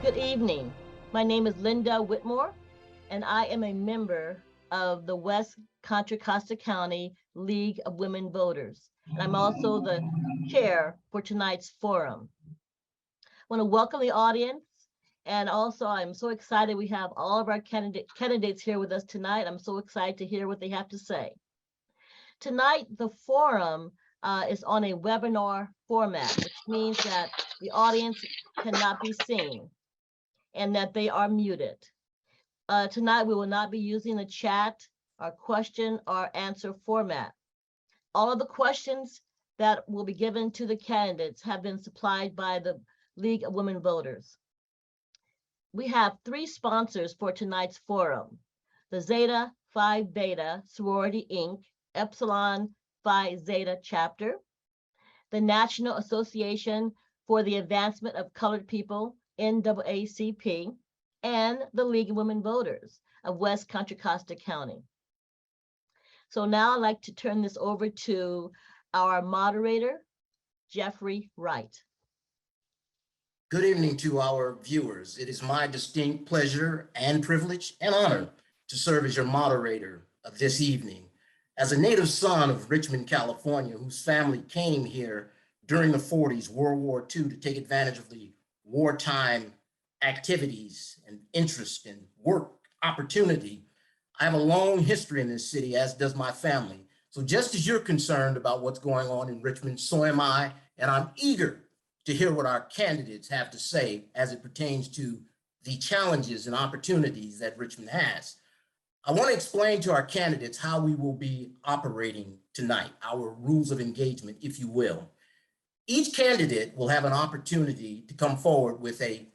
Good evening. My name is Linda Whitmore, and I am a member of the West Contra Costa County League of Women Voters. And I'm also the chair for tonight's forum. I want to welcome the audience. And also, I'm so excited we have all of our candidates here with us tonight. I'm so excited to hear what they have to say. Tonight, the forum is on a webinar format, which means that the audience cannot be seen and that they are muted. Tonight, we will not be using the chat or question or answer format. All of the questions that will be given to the candidates have been supplied by the League of Women Voters. We have 3 sponsors for tonight's forum: the Zeta Phi Beta Sorority, Inc., Epsilon Phi Zeta Chapter, the National Association for the Advancement of Colored People, NAACP, and the League of Women Voters of West Contra Costa County. So now I'd like to turn this over to our moderator, Jeffrey Wright. Good evening to our viewers. It is my distinct pleasure and privilege and honor to serve as your moderator of this evening. As a native son of Richmond, California, whose family came here during the 40s, World War II, to take advantage of the wartime activities and interest and work opportunity, I have a long history in this city, as does my family. So just as you're concerned about what's going on in Richmond, so am I, and I'm eager to hear what our candidates have to say as it pertains to the challenges and opportunities that Richmond has. I want to explain to our candidates how we will be operating tonight, our rules of engagement, if you will. Each candidate will have an opportunity to come forward with a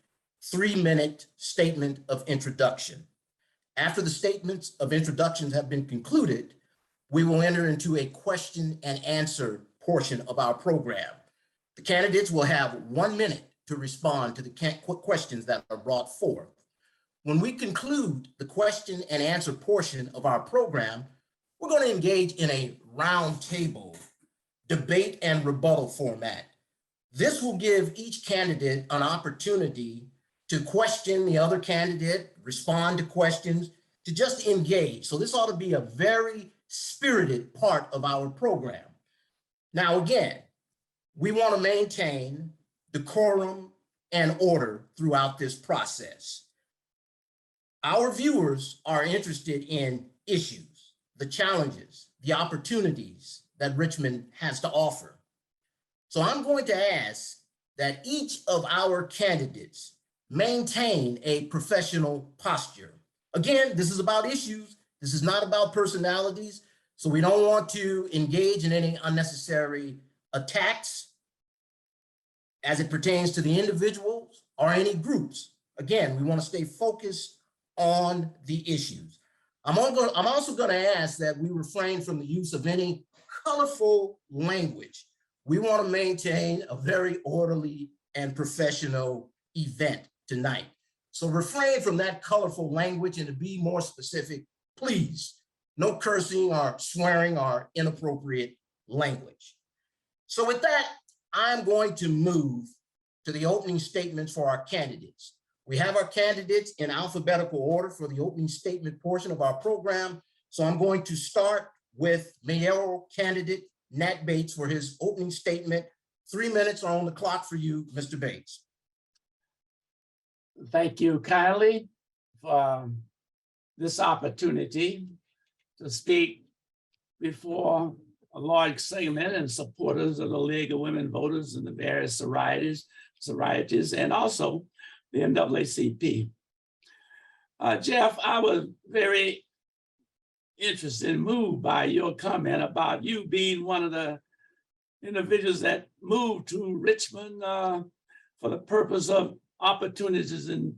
3-minute statement of introduction. After the statements of introductions have been concluded, we will enter into a question and answer portion of our program. The candidates will have 1 minute to respond to the questions that are brought forth. When we conclude the question and answer portion of our program, we're going to engage in a roundtable debate and rebuttal format. This will give each candidate an opportunity to question the other candidate, respond to questions, to just engage. So this ought to be a very spirited part of our program. Now, again, we want to maintain decorum and order throughout this process. Our viewers are interested in issues, the challenges, the opportunities that Richmond has to offer. So I'm going to ask that each of our candidates maintain a professional posture. Again, this is about issues. This is not about personalities. So we don't want to engage in any unnecessary attacks as it pertains to the individuals or any groups. Again, we want to stay focused on the issues. I'm also going to ask that we refrain from the use of any colorful language. We want to maintain a very orderly and professional event tonight. So refrain from that colorful language, and to be more specific, please, no cursing or swearing or inappropriate language. So with that, I'm going to move to the opening statements for our candidates. We have our candidates in alphabetical order for the opening statement portion of our program. So I'm going to start with mayoral candidate Nat Bates for his opening statement. 3 minutes are on the clock for you, Mr. Bates. Thank you kindly for this opportunity to speak before a large segment and supporters of the League of Women Voters and the various sororities, and also the NAACP. Jeff, I was very interested and moved by your comment about you being one of the individuals that moved to Richmond for the purpose of opportunities in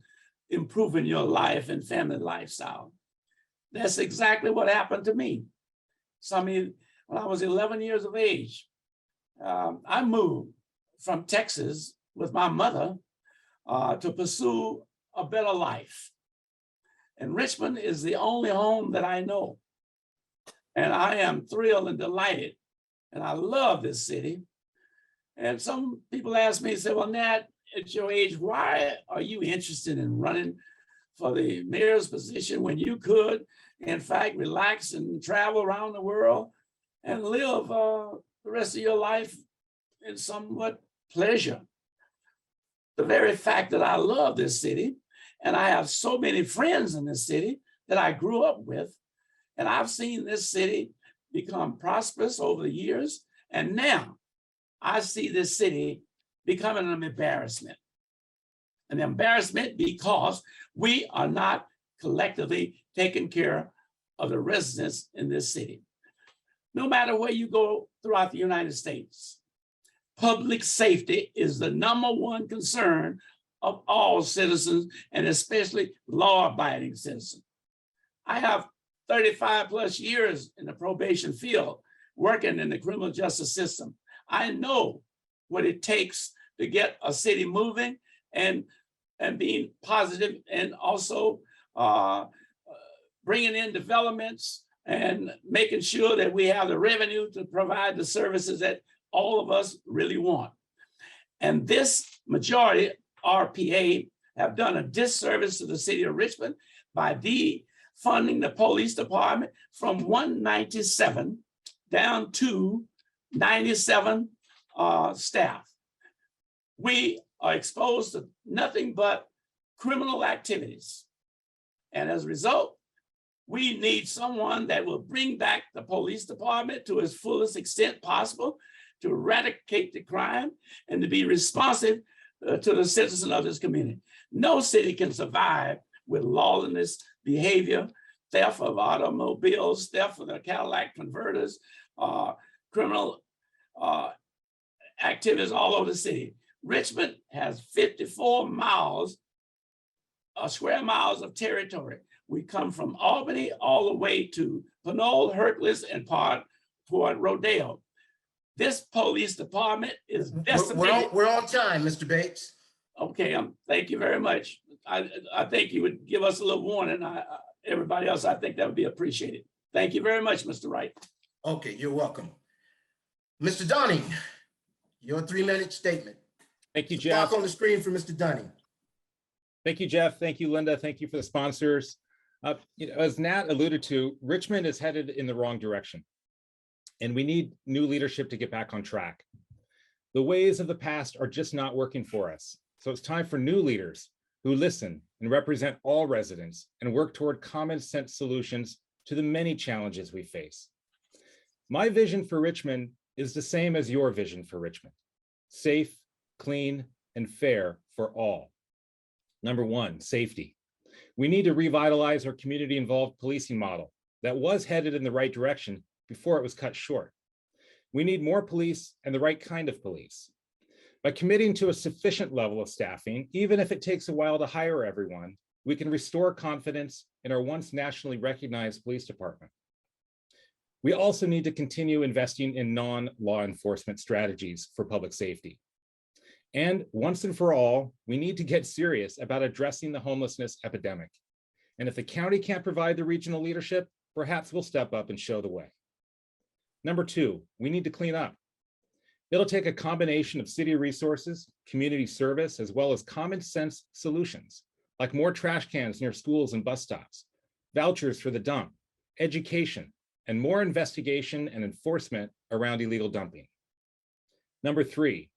improving your life and family lifestyle. That's exactly what happened to me. So, I mean, when I was 11 years of age, I moved from Texas with my mother to pursue a better life. And Richmond is the only home that I know. And I am thrilled and delighted. And I love this city. And some people ask me, say, well, Nat, at your age, why are you interested in running for the mayor's position when you could, in fact, relax and travel around the world and live the rest of your life in somewhat pleasure? The very fact that I love this city and I have so many friends in this city that I grew up with, and I've seen this city become prosperous over the years. And now I see this city becoming an embarrassment. An embarrassment because we are not collectively taking care of the residents in this city. No matter where you go throughout the United States, public safety is the #1 concern of all citizens, and especially law-abiding citizens. I have 35 plus years in the probation field, working in the criminal justice system. I know what it takes to get a city moving and being positive, and also bringing in developments and making sure that we have the revenue to provide the services that all of us really want. And this majority, RPA, have done a disservice to the city of Richmond by defunding the police department from 197 down to 97 staff. We are exposed to nothing but criminal activities. And as a result, we need someone that will bring back the police department to its fullest extent possible, to eradicate the crime and to be responsive to the citizens of this community. No city can survive with lawlessness behavior, theft of automobiles, theft of the Cadillac converters, criminal activities all over the city. Richmond has 54 square miles of territory. We come from Albany all the way to Pinole, Hercules, and Port Rodeo. This police department is decimated. We're on time, Mr. Bates. Okay, thank you very much. I think you would give us a little warning. Everybody else, I think that would be appreciated. Thank you very much, Mr. Wright. Okay, you're welcome. Mr. Dunning, your 3-minute statement. Thank you, Jeff. Clock on the screen for Mr. Dunning. Thank you, Jeff. Thank you, Linda. Thank you for the sponsors. As Nat alluded to, Richmond is headed in the wrong direction, and we need new leadership to get back on track. The ways of the past are just not working for us. So it's time for new leaders who listen and represent all residents and work toward common sense solutions to the many challenges we face. My vision for Richmond is the same as your vision for Richmond: safe, clean, and fair for all. Number one, safety. We need to revitalize our community-involved policing model that was headed in the right direction before it was cut short. We need more police and the right kind of police. By committing to a sufficient level of staffing, even if it takes a while to hire everyone, we can restore confidence in our once nationally recognized police department. We also need to continue investing in non-law enforcement strategies for public safety. And once and for all, we need to get serious about addressing the homelessness epidemic. And if the county can't provide the regional leadership, perhaps we'll step up and show the way. Number two, we need to clean up. It'll take a combination of city resources, community service, as well as common sense solutions, like more trash cans near schools and bus stops, vouchers for the dump, education, and more investigation and enforcement around illegal dumping. Number three,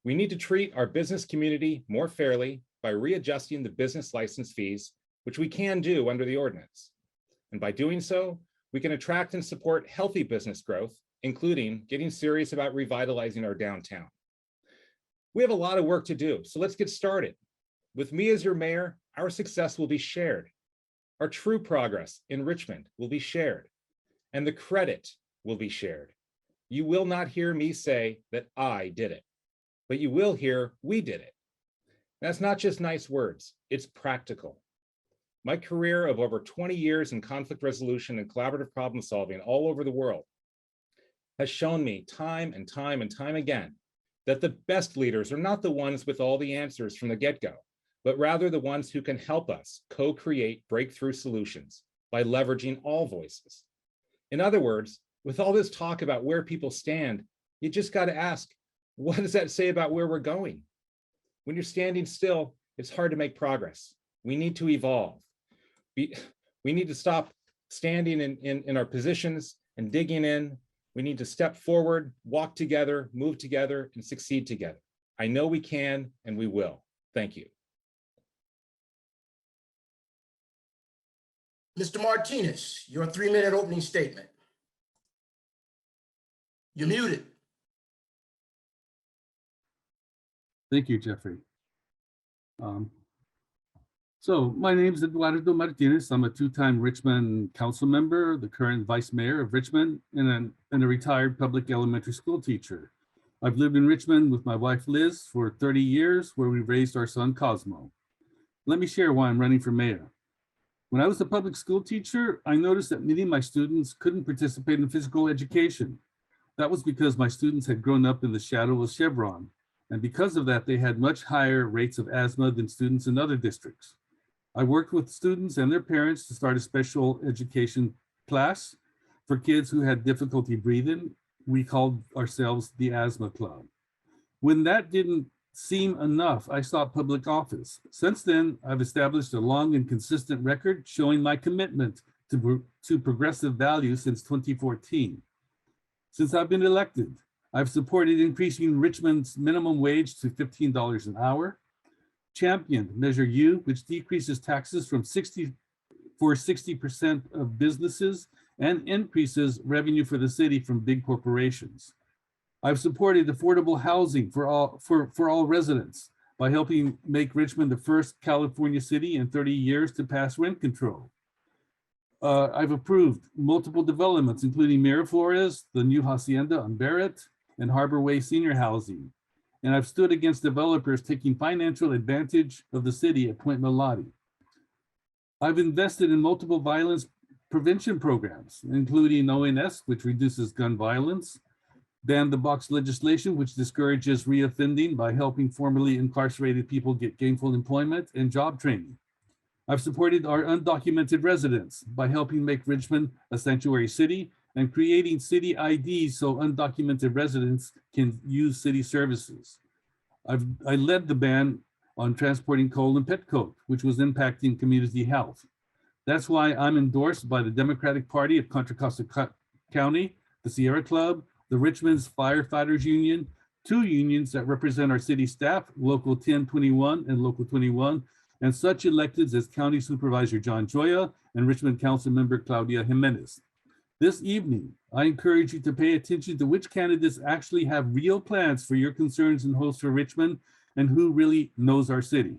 we need to treat our business community more fairly by readjusting the business license fees, which we can do under the ordinance. And by doing so, we can attract and support healthy business growth, including getting serious about revitalizing our downtown. We have a lot of work to do, so let's get started. With me as your mayor, our success will be shared. Our true progress in Richmond will be shared, and the credit will be shared. You will not hear me say that I did it, but you will hear we did it. That's not just nice words, it's practical. My career of over 20 years in conflict resolution and collaborative problem solving all over the world has shown me time and time and time again that the best leaders are not the ones with all the answers from the get-go, but rather the ones who can help us co-create breakthrough solutions by leveraging all voices. In other words, with all this talk about where people stand, you just got to ask, what does that say about where we're going? When you're standing still, it's hard to make progress. We need to evolve. We need to stop standing in our positions and digging in. We need to step forward, walk together, move together, and succeed together. I know we can and we will. Thank you. Mr. Martinez, your 3-minute opening statement. You're muted. Thank you, Jeffrey. So my name is Eduardo Martinez. I'm a 2-time Richmond council member, the current vice mayor of Richmond, and a retired public elementary school teacher. I've lived in Richmond with my wife, Liz, for 30 years, where we raised our son, Cosmo. Let me share why I'm running for mayor. When I was a public school teacher, I noticed that many of my students couldn't participate in physical education. That was because my students had grown up in the shadow of Chevron. And because of that, they had much higher rates of asthma than students in other districts. I worked with students and their parents to start a special education class for kids who had difficulty breathing. We called ourselves the Asthma Club. When that didn't seem enough, I sought public office. Since then, I've established a long and consistent record showing my commitment to progressive values since 2014. Since I've been elected, I've supported increasing Richmond's minimum wage to $15 an hour, championed Measure U, which decreases taxes for 60% of businesses and increases revenue for the city from big corporations. I've supported affordable housing for all residents by helping make Richmond the first California city in 30 years to pass rent control. I've approved multiple developments, including Miraflores, the new Hacienda on Barrett, and Harbor Way Senior Housing. And I've stood against developers taking financial advantage of the city at Point Melati. I've invested in multiple violence prevention programs, including ONS, which reduces gun violence, ban the box legislation, which discourages reoffending by helping formerly incarcerated people get gainful employment and job training. I've supported our undocumented residents by helping make Richmond a sanctuary city and creating city IDs so undocumented residents can use city services. I led the ban on transporting coal and pet coke, which was impacting community health. That's why I'm endorsed by the Democratic Party of Contra Costa County, the Sierra Club, the Richmond's Firefighters Union, 2 unions that represent our city staff, Local 1021 and Local 21, and such electeds as County Supervisor John Joya and Richmond Council Member Claudia Jimenez. This evening, I encourage you to pay attention to which candidates actually have real plans for your concerns and hopes for Richmond and who really knows our city.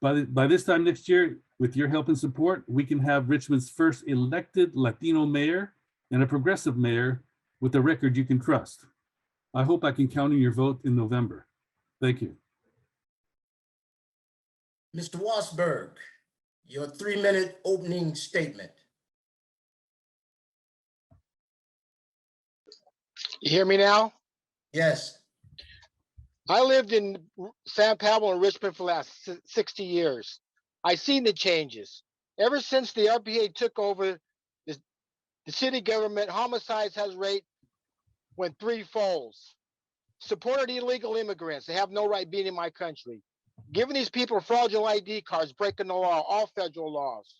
By this time next year, with your help and support, we can have Richmond's first elected Latino mayor and a progressive mayor with a record you can trust. I hope I can count on your vote in November. Thank you. Mr. Wassberg, your 3-minute opening statement. You hear me now? Yes. I lived in San Pablo and Richmond for the last 60 years. I've seen the changes. Ever since the RPA took over the city government, homicides has rate went 3-folds. Supported illegal immigrants. They have no right being in my country. Giving these people fraudulent ID cards, breaking the law, all federal laws.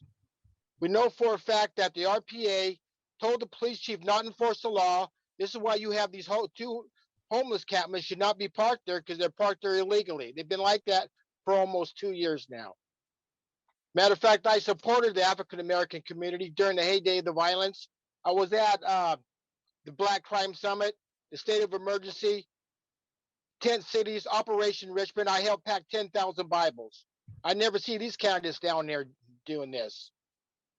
We know for a fact that the RPA told the police chief not to enforce the law. This is why you have these 2 homeless campmen should not be parked there because they're parked there illegally. They've been like that for almost 2 years now. Matter of fact, I supported the African-American community during the heyday of the violence. I was at the Black Crime Summit, the state of emergency, tent cities, Operation Richmond. I helped pack 10,000 Bibles. I never see these candidates down there doing this.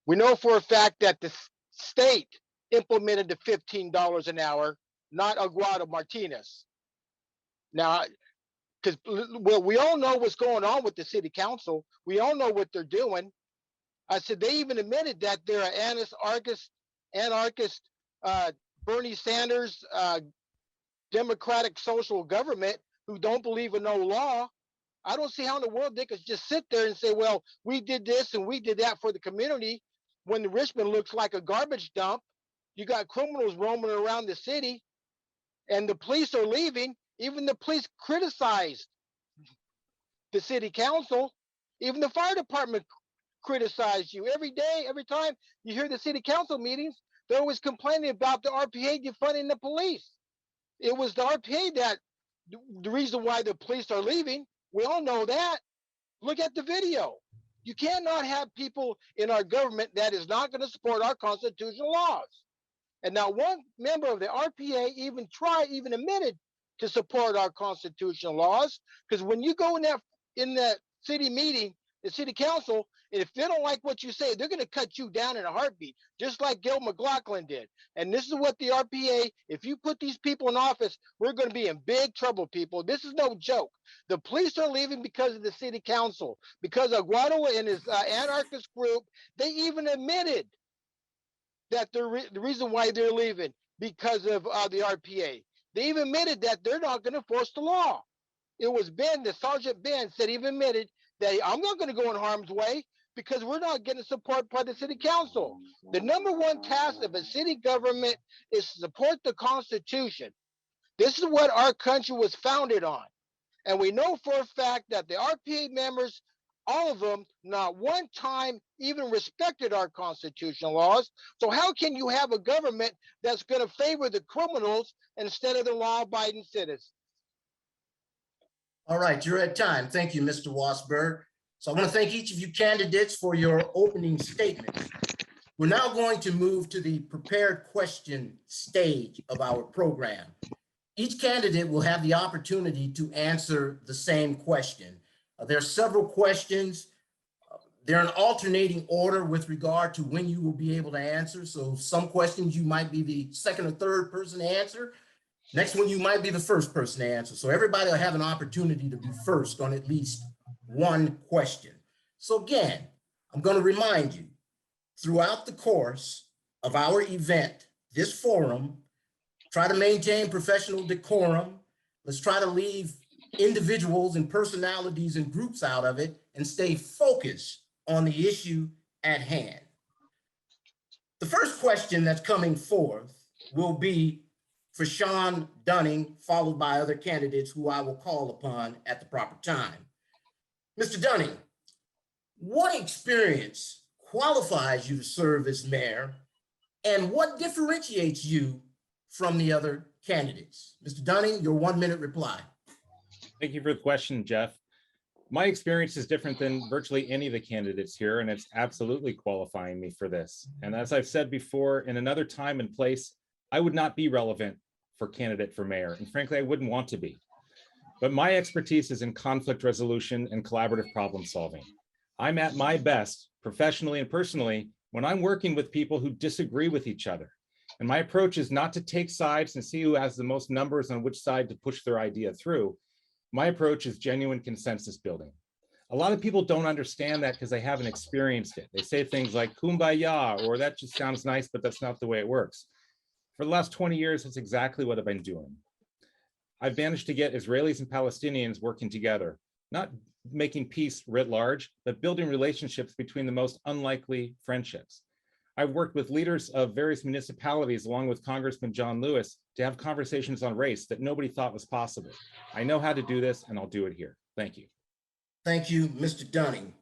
We know for a fact that the state implemented the $15 an hour, not Eduardo Martinez. Now, because we all know what's going on with the city council. We all know what they're doing. I said they even admitted that they're an anarchist Bernie Sanders democratic social government who don't believe in no law. I don't see how in the world they could just sit there and say, well, we did this and we did that for the community when the Richmond looks like a garbage dump. You got criminals roaming around the city and the police are leaving. Even the police criticized the city council. Even the fire department criticized you every day. Every time you hear the city council meetings, they're always complaining about the RPA defunding the police. It was the RPA that the reason why the police are leaving. We all know that. Look at the video. You cannot have people in our government that is not going to support our constitutional laws. And not one member of the RPA even admitted to support our constitutional laws. Because when you go in that city meeting, the city council, and if they don't like what you say, they're going to cut you down in a heartbeat, just like Gil McLaughlin did. And this is what the RPA, if you put these people in office, we're going to be in big trouble, people. This is no joke. The police are leaving because of the city council, because of Eduardo and his anarchist group. They even admitted that the reason why they're leaving because of the RPA. They even admitted that they're not going to force the law. It was Ben, the Sergeant Ben, said even admitted that I'm not going to go in harm's way because we're not getting support by the city council. The number one task of a city government is to support the Constitution. This is what our country was founded on. And we know for a fact that the RPA members, all of them, not one time even respected our constitutional laws. So how can you have a government that's going to favor the criminals instead of the law-abiding citizens? All right, you're at time. Thank you, Mr. Wassberg. So I want to thank each of you candidates for your opening statements. We're now going to move to the prepared question stage of our program. Each candidate will have the opportunity to answer the same question. There are several questions. They're in alternating order with regard to when you will be able to answer. So some questions you might be the second or third person to answer. Next one, you might be the first person to answer. So everybody will have an opportunity to be first on at least one question. So again, I'm going to remind you, throughout the course of our event, this forum, try to maintain professional decorum. Let's try to leave individuals and personalities and groups out of it and stay focused on the issue at hand. The first question that's coming forth will be for Shawn Dunning, followed by other candidates who I will call upon at the proper time. Mr. Dunning, what experience qualifies you to serve as mayor, and what differentiates you from the other candidates? Mr. Dunning, your 1 minute reply. Thank you for the question, Jeff. My experience is different than virtually any of the candidates here, and it's absolutely qualifying me for this. And as I've said before, in another time and place, I would not be relevant for candidate for mayor. And frankly, I wouldn't want to be. But my expertise is in conflict resolution and collaborative problem solving. I'm at my best, professionally and personally, when I'm working with people who disagree with each other. And my approach is not to take sides and see who has the most numbers on which side to push their idea through. My approach is genuine consensus building. A lot of people don't understand that because they haven't experienced it. They say things like kumbaya, or that just sounds nice, but that's not the way it works. For the last 20 years, that's exactly what I've been doing. I've managed to get Israelis and Palestinians working together, not making peace writ large, but building relationships between the most unlikely friendships. I've worked with leaders of various municipalities, along with Congressman John Lewis, to have conversations on race that nobody thought was possible. I know how to do this, and I'll do it here. Thank you. Thank you, Mr. Dunning.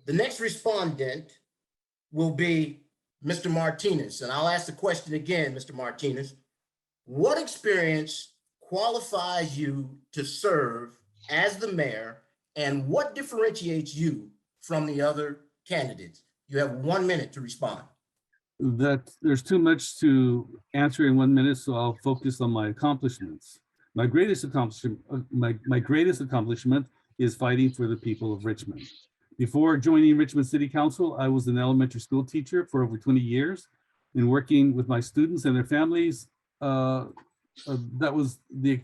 The next respondent will be Mr. Martinez, and I'll ask the question again, Mr. Martinez. What experience qualifies you to serve as the mayor, and what differentiates you from the other candidates? You have 1 minute to respond. That there's too much to answer in 1 minute, so I'll focus on my accomplishments. My greatest accomplishment, my greatest accomplishment is fighting for the people of Richmond. Before joining Richmond City Council, I was an elementary school teacher for over 20 years, and working with my students and their families. That was the,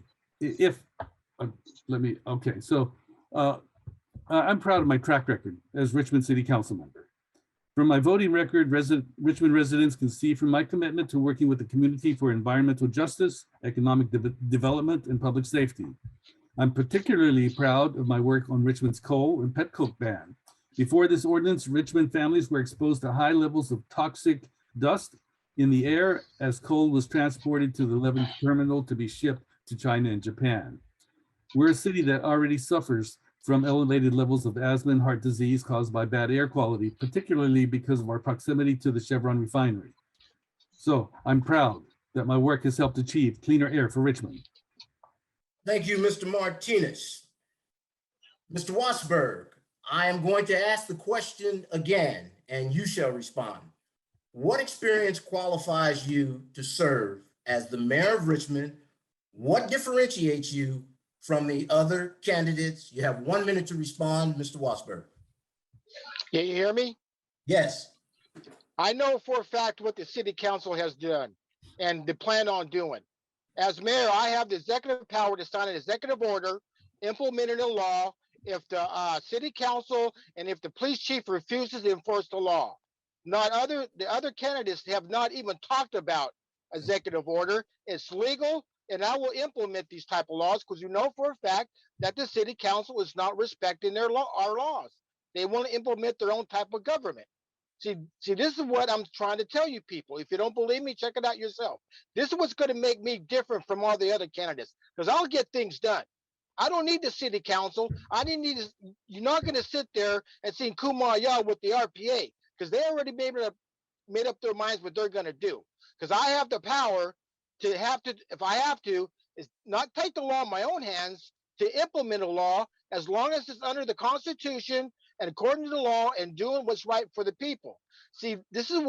I'm proud of my track record as Richmond City Council member. From my voting record, Richmond residents can see from my commitment to working with the community for environmental justice, economic development, and public safety. I'm particularly proud of my work on Richmond's coal and pet coke ban. Before this ordinance, Richmond families were exposed to high levels of toxic dust in the air as coal was transported to the Leavenworth terminal to be shipped to China and Japan. We're a city that already suffers from elevated levels of asthma and heart disease caused by bad air quality, particularly because of our proximity to the Chevron refinery. So I'm proud that my work has helped achieve cleaner air for Richmond. Thank you, Mr. Martinez. Mr. Wassberg, I am going to ask the question again, and you shall respond. What experience qualifies you to serve as the mayor of Richmond? What differentiates you from the other candidates? You have 1 minute to respond, Mr. Wassberg. Yeah, you hear me? Yes. I know for a fact what the city council has done and they plan on doing. As mayor, I have the executive power to sign an executive order implementing a law if the city council and if the police chief refuses to enforce the law. The other candidates have not even talked about executive order. It's legal, and I will implement these type of laws because you know for a fact that the city council is not respecting our laws. They want to implement their own type of government. See, this is what I'm trying to tell you people. If you don't believe me, check it out yourself. This is what's going to make me different from all the other candidates because I'll get things done. I don't need the city council. I didn't need to, you're not going to sit there and sing Kumbaya with the RPA because they already made up their minds what they're going to do. Because I have the power to if I have to, is not take the law in my own hands to implement a law as long as it's under the Constitution and according to the law and doing what's right for the people. See, this is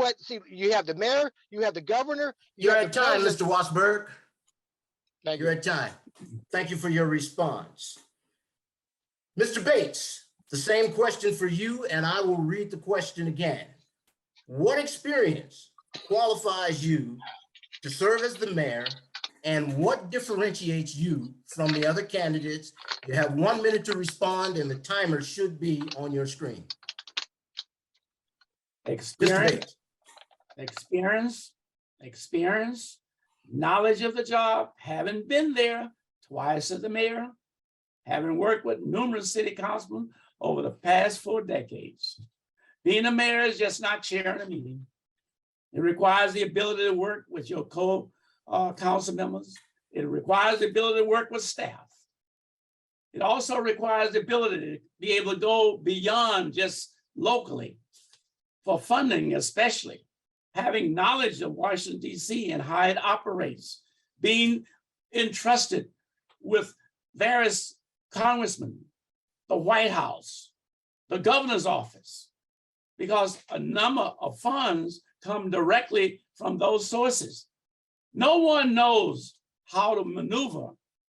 you have the mayor, you have the governor. You're at time, Mr. Wassberg. Thank you. You're at time. Thank you for your response. Mr. Bates, the same question for you, and I will read the question again. What experience qualifies you to serve as the mayor, and what differentiates you from the other candidates? You have 1 minute to respond, and the timer should be on your screen. Experience, knowledge of the job, having been there twice as the mayor, having worked with numerous city councilmen over the past 4 decades. Being a mayor is just not chairing a meeting. It requires the ability to work with your council members. It requires the ability to work with staff. It also requires the ability to be able to go beyond just locally for funding, especially having knowledge of Washington, D.C. and how it operates, being entrusted with various congressmen, the White House, the governor's office, because a number of funds come directly from those sources. No one knows how to maneuver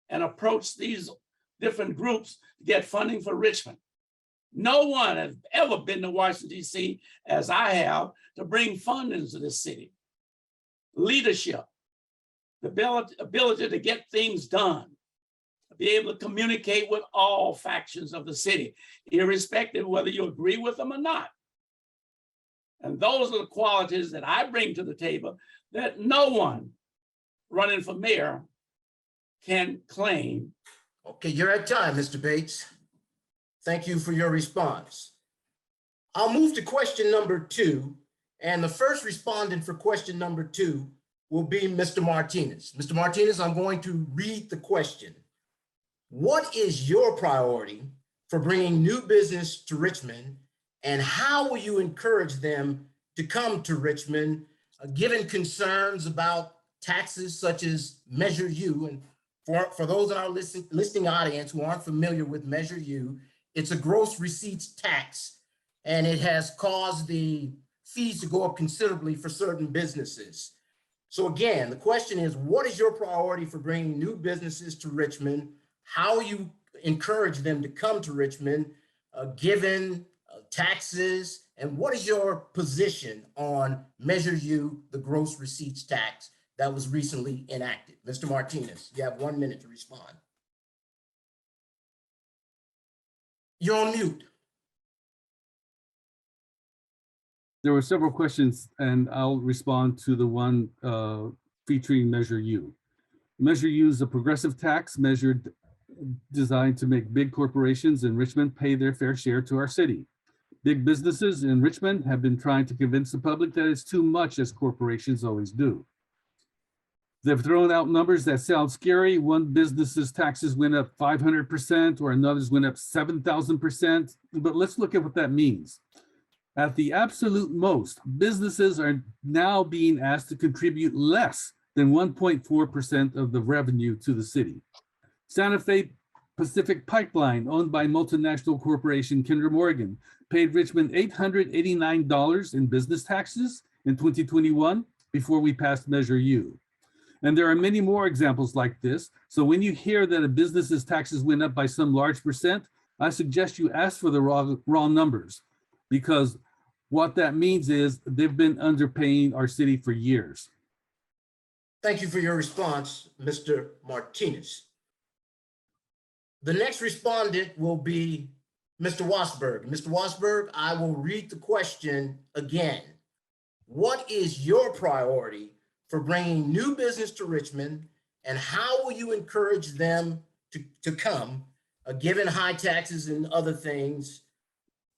and approach these different groups to get funding for Richmond. No one has ever been to Washington, D.C. as I have to bring funding to this city. Leadership, the ability to get things done, be able to communicate with all factions of the city, irrespective of whether you agree with them or not. And those are the qualities that I bring to the table that no one running for mayor can claim. Okay, you're at time, Mr. Bates. Thank you for your response. I'll move to question number 2, and the first respondent for question number 2 will be Mr. Martinez. Mr. Martinez, I'm going to read the question. What is your priority for bringing new business to Richmond, and how will you encourage them to come to Richmond, given concerns about taxes such as Measure U? And for those in our listening audience who aren't familiar with Measure U, it's a gross receipts tax, and it has caused the fees to go up considerably for certain businesses. So again, the question is, what is your priority for bringing new businesses to Richmond? How you encourage them to come to Richmond, given taxes, and what is your position on Measure U, the gross receipts tax that was recently enacted? Mr. Martinez, you have 1 minute to respond. You're on mute. There were several questions, and I'll respond to the one featuring Measure U. Measure U is a progressive tax measure designed to make big corporations in Richmond pay their fair share to our city. Big businesses in Richmond have been trying to convince the public that it's too much, as corporations always do. They've thrown out numbers that sound scary. One business's taxes went up 500% or another's went up 7,000%. But let's look at what that means. At the absolute most, businesses are now being asked to contribute less than 1.4% of the revenue to the city. Santa Fe Pacific Pipeline, owned by multinational corporation Kinder Morgan, paid Richmond $889 in business taxes in 2021 before we passed Measure U. And there are many more examples like this. So when you hear that a business's taxes went up by some large percent, I suggest you ask for the raw numbers, because what that means is they've been underpaying our city for years. Thank you for your response, Mr. Martinez. The next respondent will be Mr. Wassberg. Mr. Wassberg, I will read the question again. What is your priority for bringing new business to Richmond, and how will you encourage them to come, given high taxes and other things?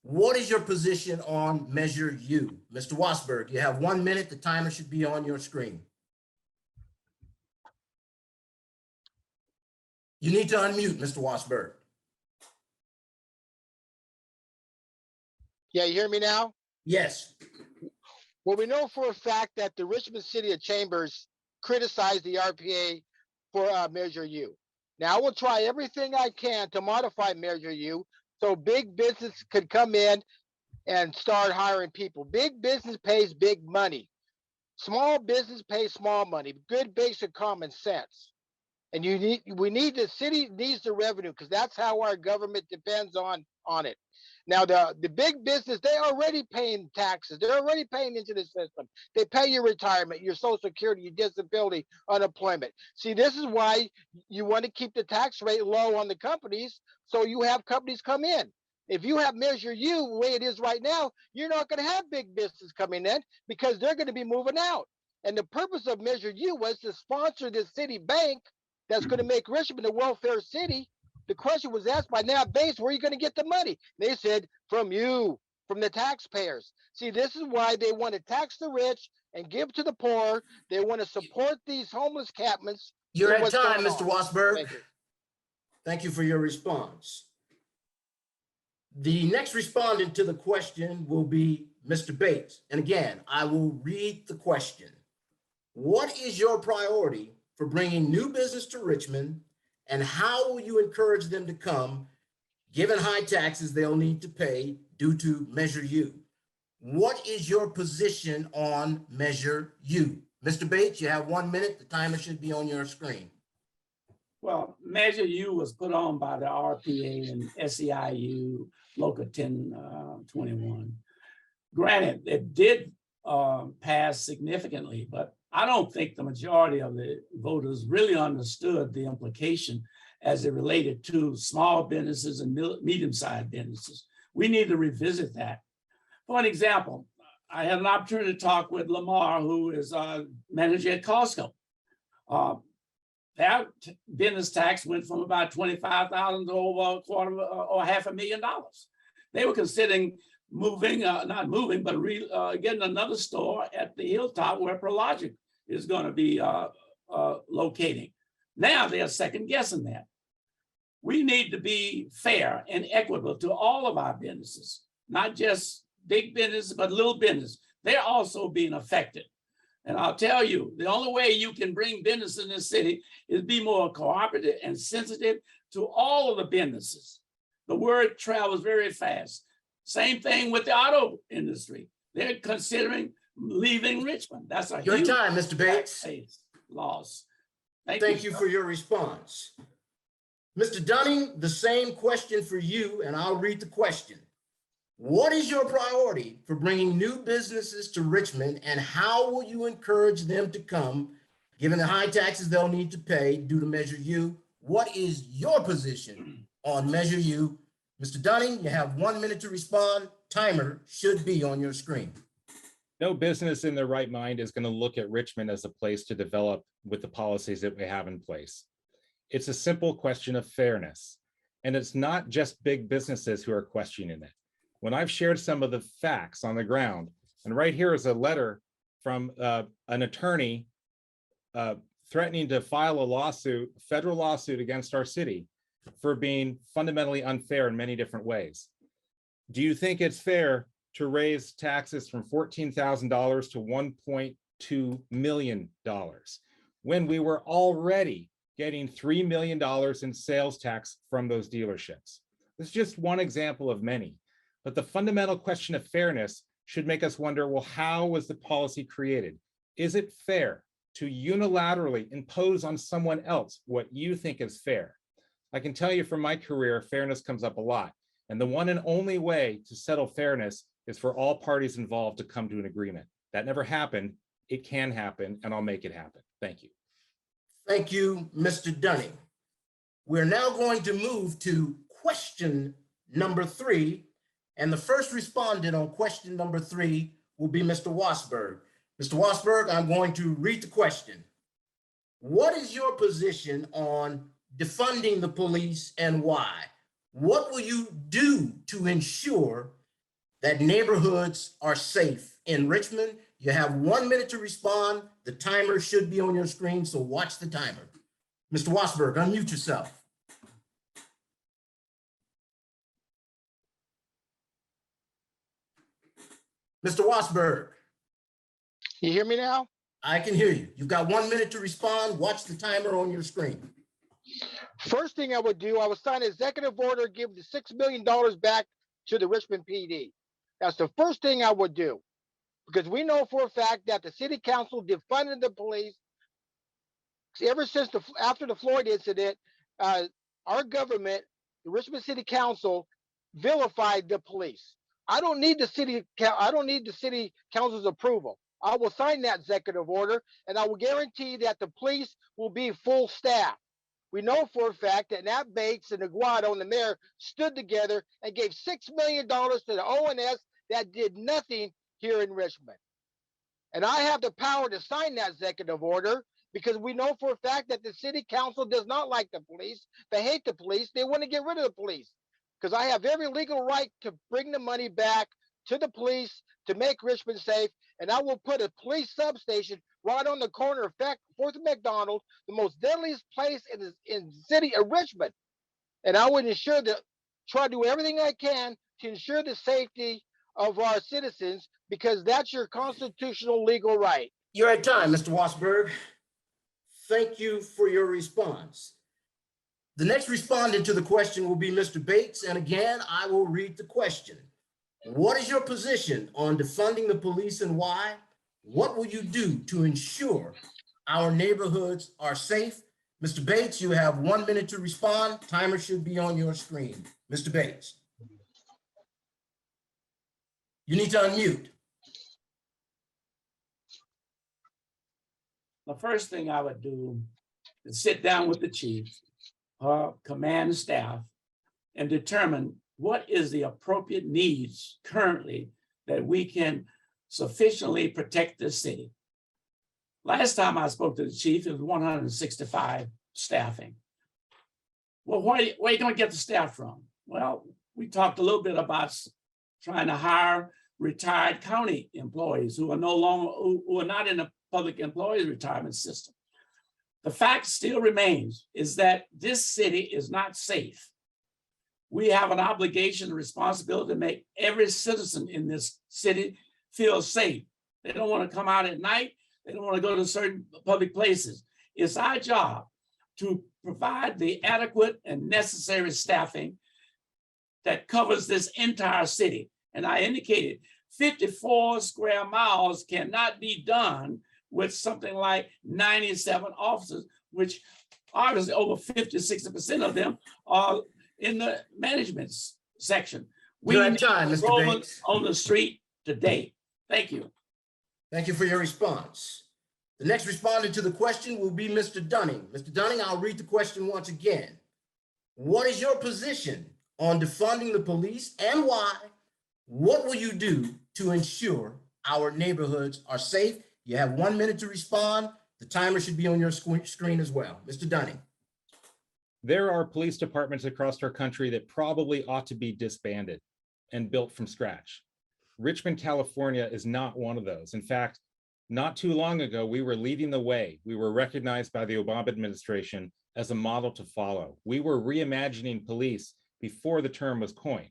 What is your position on Measure U? Mr. Wassberg, you have 1 minute. The timer should be on your screen. You need to unmute, Mr. Wassberg. Yeah, you hear me now? Yes. Well, we know for a fact that the Richmond City Chambers criticized the RPA for Measure U. Now, I will try everything I can to modify Measure U so big business could come in and start hiring people. Big business pays big money. Small business pays small money. Good basic common sense. And the city needs the revenue, because that's how our government depends on it. Now, the big business, they're already paying taxes. They're already paying into the system. They pay your retirement, your Social Security, your disability, unemployment. See, this is why you want to keep the tax rate low on the companies, so you have companies come in. If you have Measure U the way it is right now, you're not going to have big business coming in, because they're going to be moving out. And the purpose of Measure U was to sponsor this city bank that's going to make Richmond a welfare city. The question was asked by Nat Bates, where are you going to get the money? They said, from you, from the taxpayers. See, this is why they want to tax the rich and give to the poor. They want to support these homeless captains. You're at time, Mr. Wassberg. Thank you for your response. The next respondent to the question will be Mr. Bates. And again, I will read the question. What is your priority for bringing new business to Richmond, and how will you encourage them to come, given high taxes they'll need to pay due to Measure U? What is your position on Measure U? Mr. Bates, you have 1 minute. The timer should be on your screen. Well, Measure U was put on by the RPA and SEIU Local 1021. Granted, it did pass significantly, but I don't think the majority of the voters really understood the implication as it related to small businesses and medium-sized businesses. We need to revisit that. For an example, I had an opportunity to talk with Lamar, who is a manager at Costa. That business tax went from about $25,000 to over a quarter or $500,000. They were considering moving, not moving, but getting another store at the Hilltop where Prologic is going to be locating. Now they're second guessing that. We need to be fair and equitable to all of our businesses, not just big business, but little business. They're also being affected. And I'll tell you, the only way you can bring business in this city is be more cooperative and sensitive to all of the businesses. The word travels very fast. Same thing with the auto industry. They're considering leaving Richmond. That's a Your huge time, Mr. Bates. Loss. Thank you for your response. Mr. Dunning, the same question for you, and I'll read the question. What is your priority for bringing new businesses to Richmond, and how will you encourage them to come, given the high taxes they'll need to pay due to Measure U? What is your position on Measure U? Mr. Dunning, you have 1 minute to respond. Timer should be on your screen. No business in their right mind is going to look at Richmond as a place to develop with the policies that we have in place. It's a simple question of fairness, and it's not just big businesses who are questioning it. When I've shared some of the facts on the ground, and right here is a letter from an attorney threatening to file a federal lawsuit against our city for being fundamentally unfair in many different ways. Do you think it's fair to raise taxes from $14,000 to $1.2 million when we were already getting $3 million in sales tax from those dealerships? This is just one example of many, but the fundamental question of fairness should make us wonder, well, how was the policy created? Is it fair to unilaterally impose on someone else what you think is fair? I can tell you from my career, fairness comes up a lot. And the one and only way to settle fairness is for all parties involved to come to an agreement. That never happened. It can happen, and I'll make it happen. Thank you. Thank you, Mr. Dunning. We're now going to move to question number 3. And the first respondent on question number 3 will be Mr. Wassberg. Mr. Wassberg, I'm going to read the question. What is your position on defunding the police and why? What will you do to ensure that neighborhoods are safe in Richmond? You have 1 minute to respond. The timer should be on your screen, so watch the timer. Mr. Wassberg, unmute yourself. Mr. Wassberg. You hear me now? I can hear you. You've got 1 minute to respond. Watch the timer on your screen. First thing I would do, I would sign an executive order, give the $6 million back to the Richmond PD. That's the first thing I would do, because we know for a fact that the city council defunded the police ever since after the Floyd incident. Our government, the Richmond City Council, vilified the police. I don't need the city council's approval. I will sign that executive order, and I will guarantee that the police will be full staff. We know for a fact that Nat Bates and Eduardo and the mayor stood together and gave $6 million to the ONS that did nothing here in Richmond. And I have the power to sign that executive order because we know for a fact that the city council does not like the police. They hate the police. They want to get rid of the police, because I have every legal right to bring the money back to the police to make Richmond safe. And I will put a police substation right on the corner of 4th and McDonald, the most deadliest place in the city of Richmond. And I would try to do everything I can to ensure the safety of our citizens, because that's your constitutional legal right. You're at time, Mr. Wassberg. Thank you for your response. The next respondent to the question will be Mr. Bates. And again, I will read the question. What is your position on defunding the police and why? What will you do to ensure our neighborhoods are safe? Mr. Bates, you have 1 minute to respond. Timer should be on your screen. Mr. Bates. You need to unmute. The first thing I would do is sit down with the chief, command staff, and determine what is the appropriate needs currently that we can sufficiently protect this city. Last time I spoke to the chief, it was 165 staffing. Well, where are you going to get the staff from? Well, we talked a little bit about trying to hire retired county employees who are who are not in the public employees retirement system. The fact still remains is that this city is not safe. We have an obligation and responsibility to make every citizen in this city feel safe. They don't want to come out at night. They don't want to go to certain public places. It's our job to provide the adequate and necessary staffing that covers this entire city. And I indicated 54 square miles cannot be done with something like 97 officers, which obviously over 50–60% of them are in the management section. We You're time, Mr. Bates. On the street today. Thank you. Thank you for your response. The next respondent to the question will be Mr. Dunning. Mr. Dunning, I'll read the question once again. What is your position on defunding the police and why? What will you do to ensure our neighborhoods are safe? You have 1 minute to respond. The timer should be on your screen as well. Mr. Dunning. There are police departments across our country that probably ought to be disbanded and built from scratch. Richmond, California is not one of those. In fact, Not too long ago, we were leading the way. We were recognized by the Obama administration as a model to follow. We were reimagining police before the term was coined.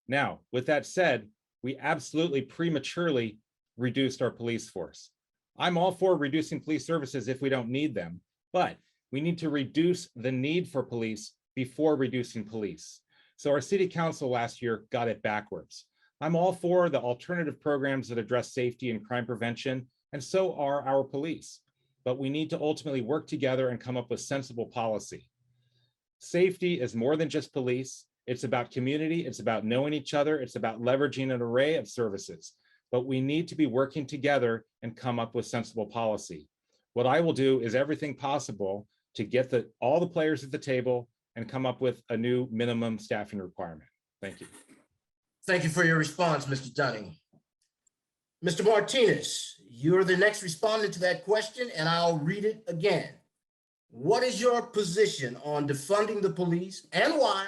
Now, with that said, we absolutely prematurely reduced our police force. I'm all for reducing police services if we don't need them, but we need to reduce the need for police before reducing police. So our city council last year got it backwards. I'm all for the alternative programs that address safety and crime prevention, and so are our police. But we need to ultimately work together and come up with sensible policy. Safety is more than just police. It's about community, it's about knowing each other, it's about leveraging an array of services. But we need to be working together and come up with sensible policy. What I will do is everything possible to get all the players at the table and come up with a new minimum staffing requirement. Thank you. Thank you for your response, Mr. Dunning. Mr. Martinez, you're the next respondent to that question, and I'll read it again. What is your position on defunding the police and why?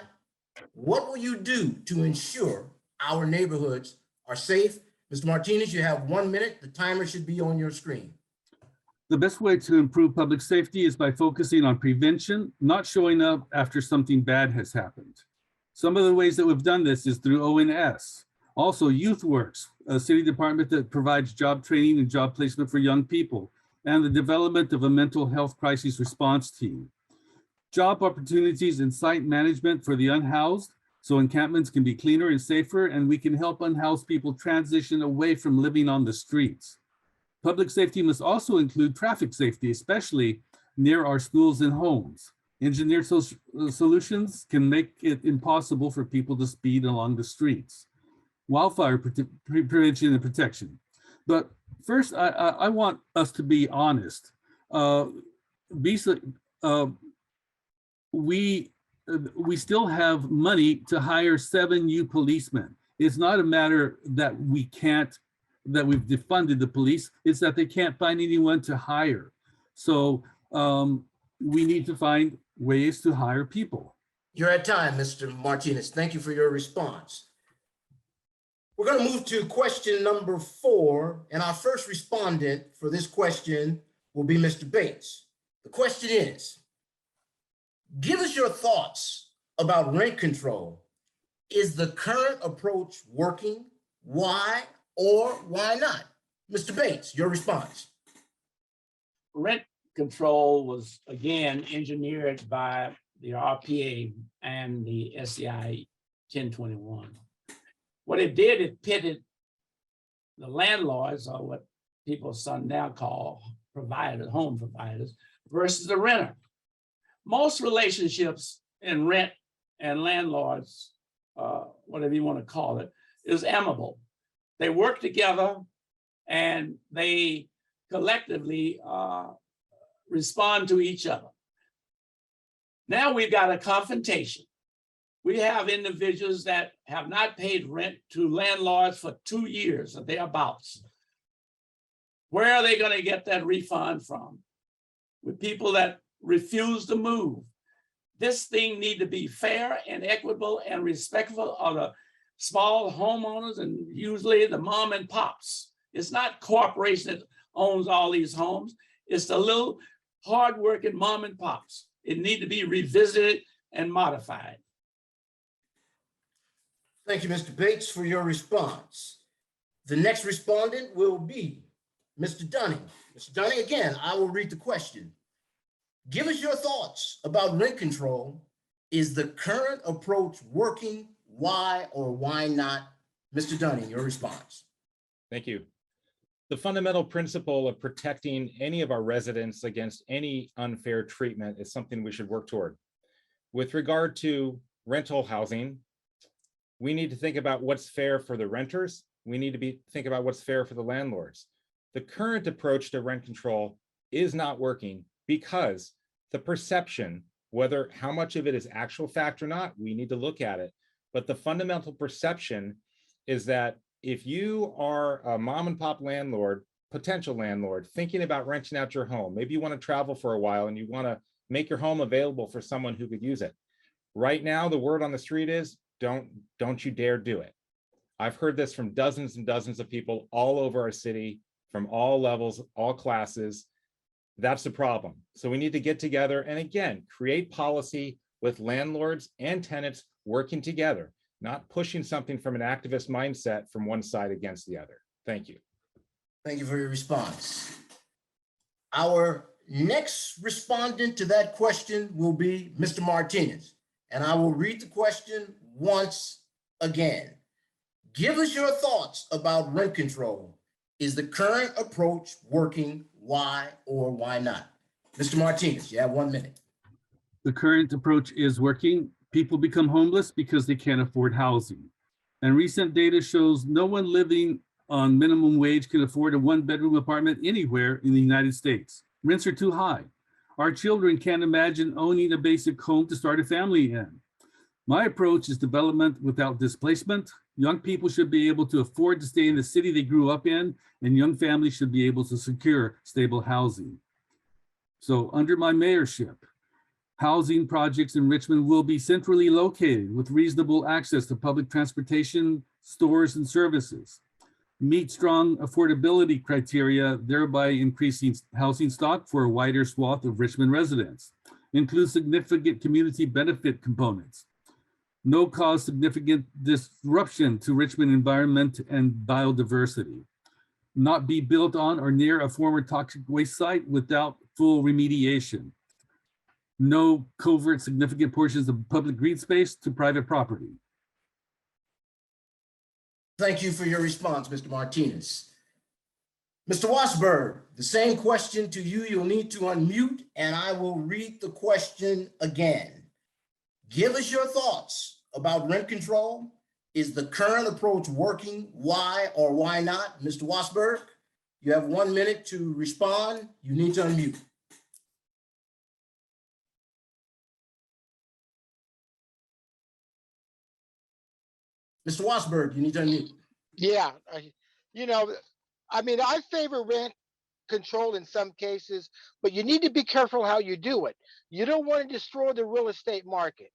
What will you do to ensure our neighborhoods are safe? Mr. Martinez, you have 1 minute. The timer should be on your screen. The best way to improve public safety is by focusing on prevention, not showing up after something bad has happened. Some of the ways that we've done this is through ONS. Also, YouthWorks, a city department that provides job training and job placement for young people, and the development of a mental health crisis response team. Job opportunities and site management for the unhoused, so encampments can be cleaner and safer, and we can help unhoused people transition away from living on the streets. Public safety must also include traffic safety, especially near our schools and homes. Engineered solutions can make it impossible for people to speed along the streets. Wildfire prevention and protection. But first, I want us to be honest. We still have money to hire 7 new policemen. It's not a matter that we've defunded the police, it's that they can't find anyone to hire. So we need to find ways to hire people. You're at time, Mr. Martinez. Thank you for your response. We're going to move to question number 4, and our first respondent for this question will be Mr. Bates. The question is, give us your thoughts about rent control. Is the current approach working? Why or why not? Mr. Bates, your response. Rent control was again engineered by the RPA and the SCI 1021. What it did, it pitted the landlords, or what people now call providers, home providers, versus the renter. Most relationships in rent and landlords, whatever you want to call it, is amicable. They work together and they collectively respond to each other. Now we've got a confrontation. We have individuals that have not paid rent to landlords for 2 years or thereabouts. Where are they going to get that refund from? With people that refuse to move. This thing needs to be fair and equitable and respectful of the small homeowners and usually the mom and pops. It's not corporation that owns all these homes. It's the little hardworking mom and pops. It needs to be revisited and modified. Thank you, Mr. Bates, for your response. The next respondent will be Mr. Dunning. Mr. Dunning, again, I will read the question. Give us your thoughts about rent control. Is the current approach working? Why or why not? Mr. Dunning, your response. Thank you. The fundamental principle of protecting any of our residents against any unfair treatment is something we should work toward. With regard to rental housing, we need to think about what's fair for the renters. We need to think about what's fair for the landlords. The current approach to rent control is not working because the perception, whether how much of it is actual fact or not, we need to look at it. But the fundamental perception is that if you are a mom and pop landlord, potential landlord, thinking about renting out your home, maybe you want to travel for a while and you want to make your home available for someone who could use it. Right now, the word on the street is don't you dare do it. I've heard this from dozens and dozens of people all over our city from all levels, all classes. That's the problem. So we need to get together and again, create policy with landlords and tenants working together, not pushing something from an activist mindset from one side against the other. Thank you. Thank you for your response. Our next respondent to that question will be Mr. Martinez, and I will read the question once again. Give us your thoughts about rent control. Is the current approach working? Why or why not? Mr. Martinez, you have 1 minute. The current approach is working. People become homeless because they can't afford housing. And recent data shows no one living on minimum wage can afford a one-bedroom apartment anywhere in the United States. Rents are too high. Our children can't imagine owning a basic home to start a family in. My approach is development without displacement. Young people should be able to afford to stay in the city they grew up in, and young families should be able to secure stable housing. So under my mayorship, housing projects in Richmond will be centrally located with reasonable access to public transportation, stores, and services. Meet strong affordability criteria, thereby increasing housing stock for a wider swath of Richmond residents. Include significant community benefit components. No cause significant disruption to Richmond environment and biodiversity. Not be built on or near a former toxic waste site without full remediation. No covert significant portions of public green space to private property. Thank you for your response, Mr. Martinez. Mr. Wassberg, the same question to you. You'll need to unmute and I will read the question again. Give us your thoughts about rent control. Is the current approach working? Why or why not? Mr. Wassberg, you have 1 minute to respond. You need to unmute. Mr. Wassberg, you need to unmute. Yeah, I favor rent control in some cases, but you need to be careful how you do it. You don't want to destroy the real estate market.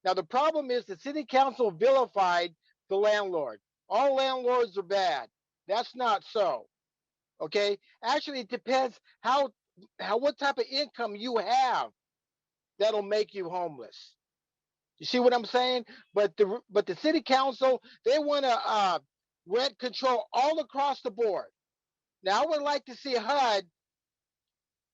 Now, the problem is the city council vilified the landlord. All landlords are bad. That's not so. Okay. Actually, it depends what type of income you have that'll make you homeless. You see what I'm saying? But the city council, they want to rent control all across the board. Now, I would like to see HUD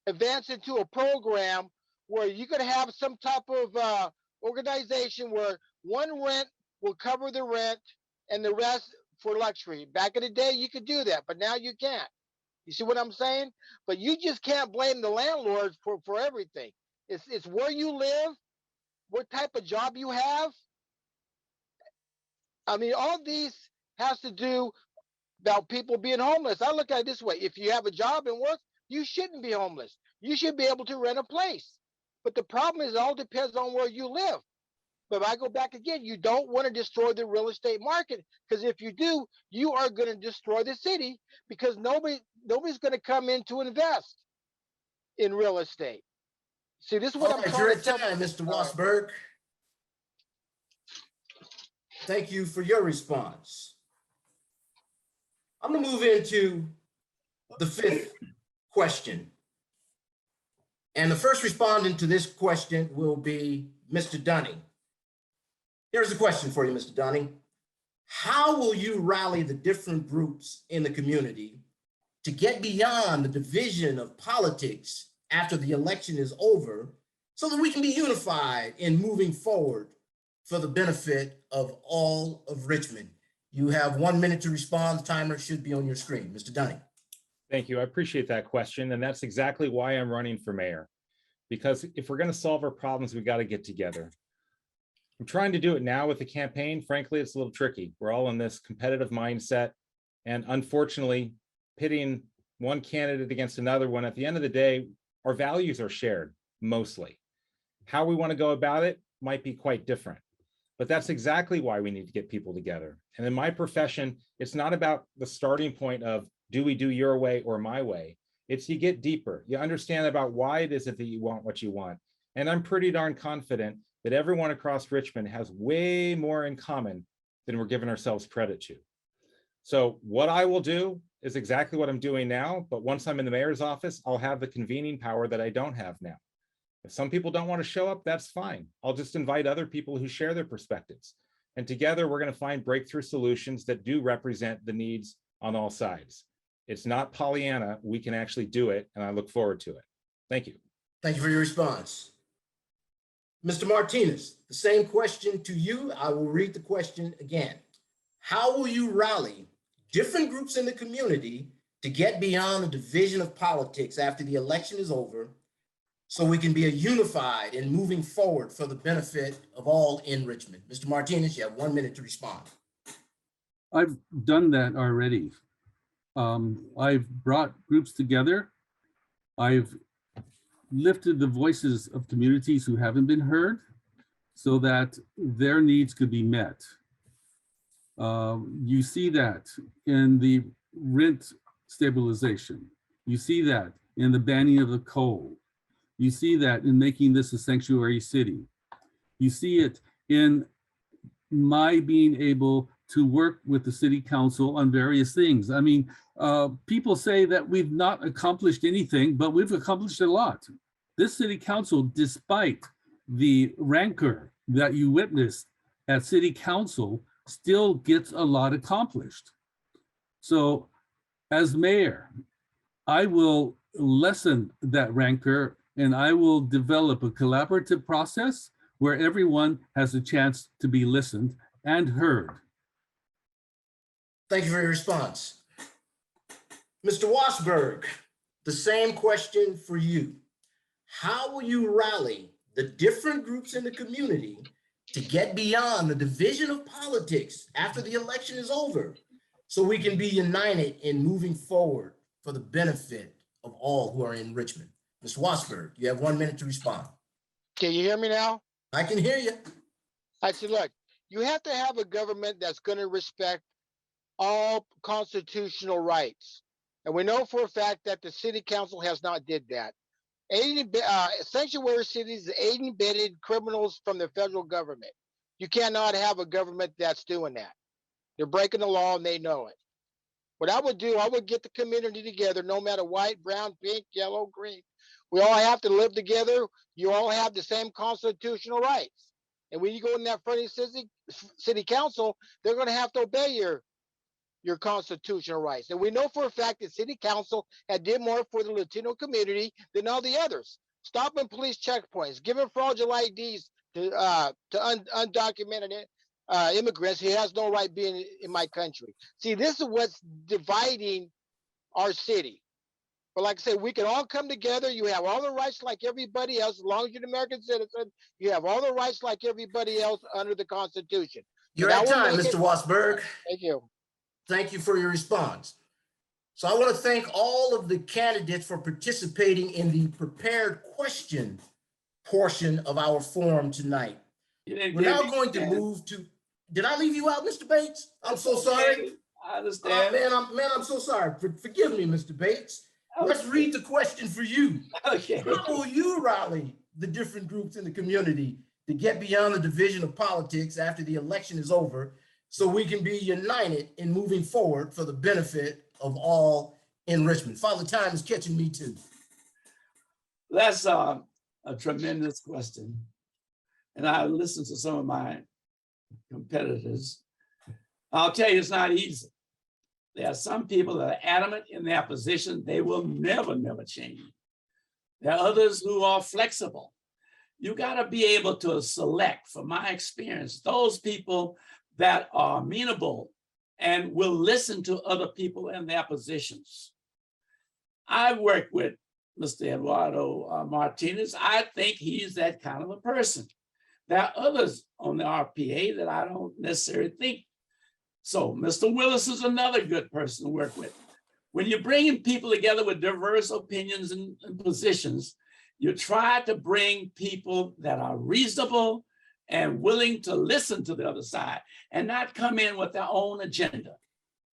advance into a program where you could have some type of organization where one rent will cover the rent and the rest for luxury. Back in the day, you could do that, but now you can't. You see what I'm saying? But you just can't blame the landlords for everything. It's where you live, what type of job you have. I mean, all these has to do about people being homeless. I look at it this way. If you have a job and work, you shouldn't be homeless. You should be able to rent a place. But the problem is it all depends on where you live. But if I go back again, you don't want to destroy the real estate market, because if you do, you are going to destroy the city, because nobody's going to come in to invest in real estate. See, this is what All I'm right, trying you're to at tell. time, Mr. Wassberg. Thank you for your response. I'm going to move into the fifth question. And the first respondent to this question will be Mr. Dunning. Here's a question for you, Mr. Dunning. How will you rally the different groups in the community to get beyond the division of politics after the election is over so that we can be unified in moving forward for the benefit of all of Richmond? You have 1 minute to respond. The timer should be on your screen. Mr. Dunning. Thank you. I appreciate that question. And that's exactly why I'm running for mayor. Because if we're going to solve our problems, we got to get together. I'm trying to do it now with the campaign. Frankly, it's a little tricky. We're all in this competitive mindset. And unfortunately, pitting one candidate against another when at the end of the day, our values are shared mostly. How we want to go about it might be quite different. But that's exactly why we need to get people together. And in my profession, it's not about the starting point of do we do your way or my way? It's you get deeper. You understand about why it is that you want what you want. And I'm pretty darn confident that everyone across Richmond has way more in common than we're giving ourselves credit to. So what I will do is exactly what I'm doing now, but once I'm in the mayor's office, I'll have the convening power that I don't have now. If some people don't want to show up, that's fine. I'll just invite other people who share their perspectives. And together we're going to find breakthrough solutions that do represent the needs on all sides. It's not Pollyanna, we can actually do it, and I look forward to it. Thank you. Thank you for your response. Mr. Martinez, the same question to you. I will read the question again. How will you rally different groups in the community to get beyond the division of politics after the election is over, so we can be a unified and moving forward for the benefit of all in Richmond? Mr. Martinez, you have 1 minute to respond. I've done that already. I've brought groups together. I've lifted the voices of communities who haven't been heard so that their needs could be met. You see that in the rent stabilization. You see that in the banning of the coal. You see that in making this a sanctuary city. You see it in my being able to work with the city council on various things. I mean, people say that we've not accomplished anything, but we've accomplished a lot. This city council, despite the rancor that you witnessed at city council, still gets a lot accomplished. So as mayor, I will lessen that rancor and I will develop a collaborative process where everyone has a chance to be listened and heard. Thank you for your response. Mr. Wassberg, the same question for you. How will you rally the different groups in the community to get beyond the division of politics after the election is over, so we can be united in moving forward for the benefit of all who are in Richmond? Mr. Wassberg, you have 1 minute to respond. Can you hear me now? I can hear you. I said, look, you have to have a government that's going to respect all constitutional rights. And we know for a fact that the city council has not did that. Sanctuary cities aid and abetted criminals from the federal government. You cannot have a government that's doing that. They're breaking the law and they know it. What I would do, I would get the community together, no matter white, brown, pink, yellow, green. We all have to live together. You all have the same constitutional rights. And when you go in that front of the city council, they're going to have to obey your constitutional rights. And we know for a fact that city council had did more for the Latino community than all the others. Stopping police checkpoints, giving fraudulent IDs to undocumented immigrants who has no right being in my country. See, this is what's dividing our city. But like I said, we can all come together. You have all the rights like everybody else. As long as you're an American citizen, you have all the rights like everybody else under the Constitution. You're at time, Mr. Wassberg. Thank you. Thank you for your response. So I want to thank all of the candidates for participating in the prepared question portion of our forum tonight. We're now going to move to, did I leave you out, Mr. Bates? I'm so sorry. I understand. I'm so sorry. Forgive me, Mr. Bates. Let's read the question for you. Okay. How will you rally the different groups in the community to get beyond the division of politics after the election is over, so we can be united in moving forward for the benefit of all in Richmond? Father Time is catching me too. That's a tremendous question. And I listened to some of my competitors. I'll tell you, it's not easy. There are some people that are adamant in their position. They will never change. There are others who are flexible. You got to be able to select, from my experience, those people that are amenable and will listen to other people and their positions. I work with Mr. Eduardo Martinez. I think he's that kind of a person. There are others on the RPA that I don't necessarily think. So Mr. Willis is another good person to work with. When you're bringing people together with diverse opinions and positions, you try to bring people that are reasonable and willing to listen to the other side and not come in with their own agenda.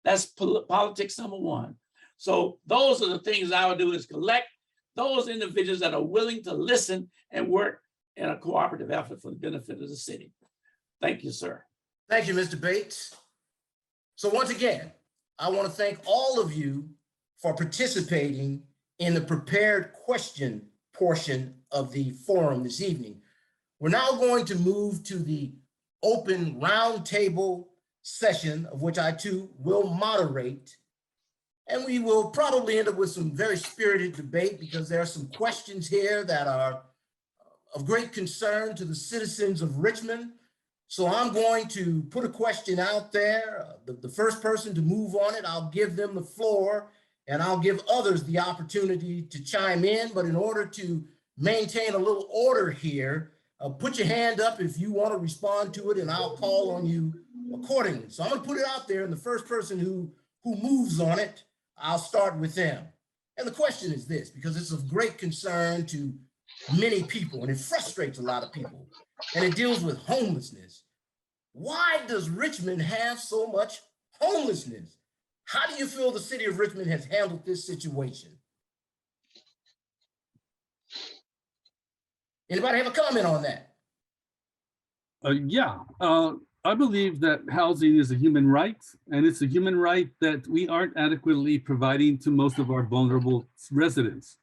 That's politics number one. So those are the things I would do, is collect those individuals that are willing to listen and work in a cooperative effort for the benefit of the city. Thank you, sir. Thank you, Mr. Bates. So once again, I want to thank all of you for participating in the prepared question portion of the forum this evening. We're now going to move to the open roundtable session, of which I too will moderate. And we will probably end up with some very spirited debate because there are some questions here that are of great concern to the citizens of Richmond. So I'm going to put a question out there. The first person to move on it, I'll give them the floor and I'll give others the opportunity to chime in. But in order to maintain a little order here, put your hand up if you want to respond to it and I'll call on you accordingly. So I'm gonna put it out there and the first person who moves on it, I'll start with them. And the question is this, because it's of great concern to many people and it frustrates a lot of people, and it deals with homelessness. Why does Richmond have so much homelessness? How do you feel the city of Richmond has handled this situation? Anybody have a comment on that? I believe that housing is a human right, and it's a human right that we aren't adequately providing to most of our vulnerable residents.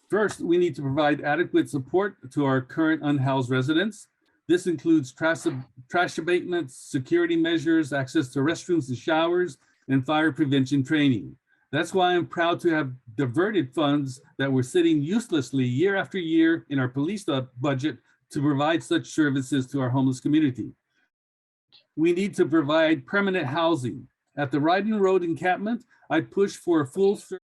First, we need to provide adequate support to our current unhoused residents. This includes trash abatements, security measures, access to restrooms and showers, and fire prevention training. That's why I'm proud to have diverted funds that were sitting uselessly year after year in our police budget to provide such services to our homeless community. We need to provide permanent housing. At the Ryden Road encampment, I pushed for a full service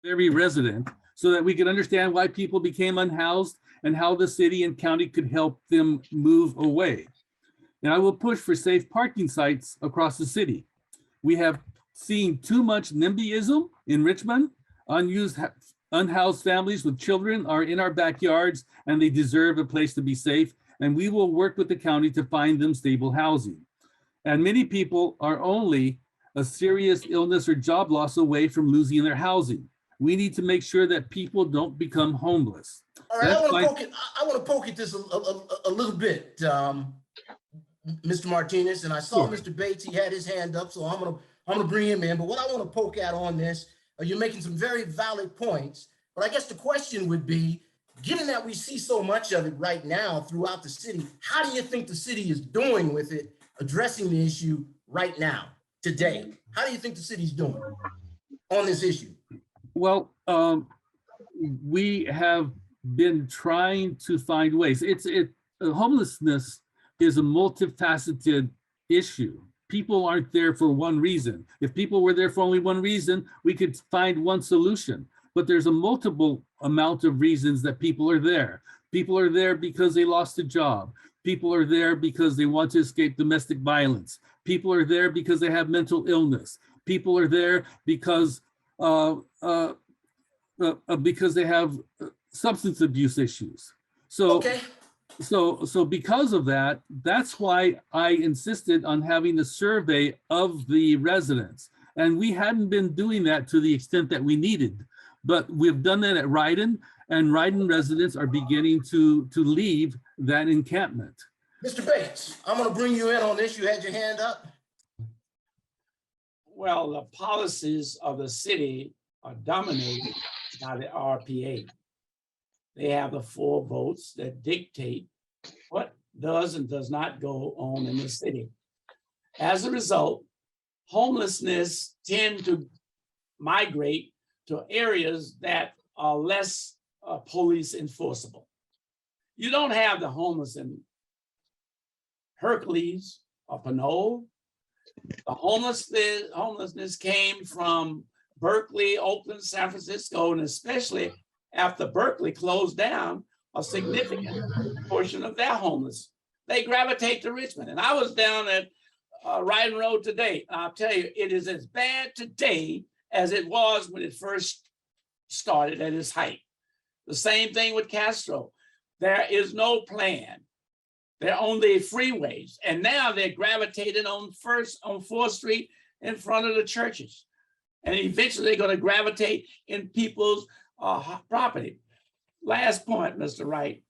every resident so that we could understand why people became unhoused and how the city and county could help them move away. And I will push for safe parking sites across the city. We have seen too much NIMBYism in Richmond. Unhoused families with children are in our backyards and they deserve a place to be safe. And we will work with the county to find them stable housing. And many people are only a serious illness or job loss away from losing their housing. We need to make sure that people don't become homeless. All right, I want to poke at this a little bit, Mr. Martinez, and I saw Sure. Mr. Bates, he had his hand up, so I'm gonna bring him in. But what I want to poke at on this, you're making some very valid points, but I guess the question would be, given that we see so much of it right now throughout the city, how do you think the city is doing with it, addressing the issue right now, today? How do you think the city's doing on this issue? Well, we have been trying to find ways. Homelessness is a multifaceted issue. People aren't there for one reason. If people were there for only one reason, we could find one solution. But there's a multiple amount of reasons that people are there. People are there because they lost a job. People are there because they want to escape domestic violence. People are there because they have mental illness. People are there because they have substance abuse issues. So, okay. So because of that, that's why I insisted on having a survey of the residents. And we hadn't been doing that to the extent that we needed, but we've done that at Ryden, and Ryden residents are beginning to leave that encampment. Mr. Bates, I'm gonna bring you in on this. You had your hand up. Well, the policies of the city are dominated by the RPA. They have the 4 votes that dictate what does and does not go on in the city. As a result, homelessness tend to migrate to areas that are less police enforceable. You don't have the homeless in Hercules or Pinole. The homelessness came from Berkeley, Oakland, San Francisco, and especially after Berkeley closed down, a significant portion of their homeless, they gravitate to Richmond. And I was down at Ryden Road today. I'll tell you, it is as bad today as it was when it first started at its height. The same thing with Castro. There is no plan. They're on the freeways. And now they're gravitating on 4th Street in front of the churches. And eventually they're going to gravitate in people's property. Last point, Mr. Wright.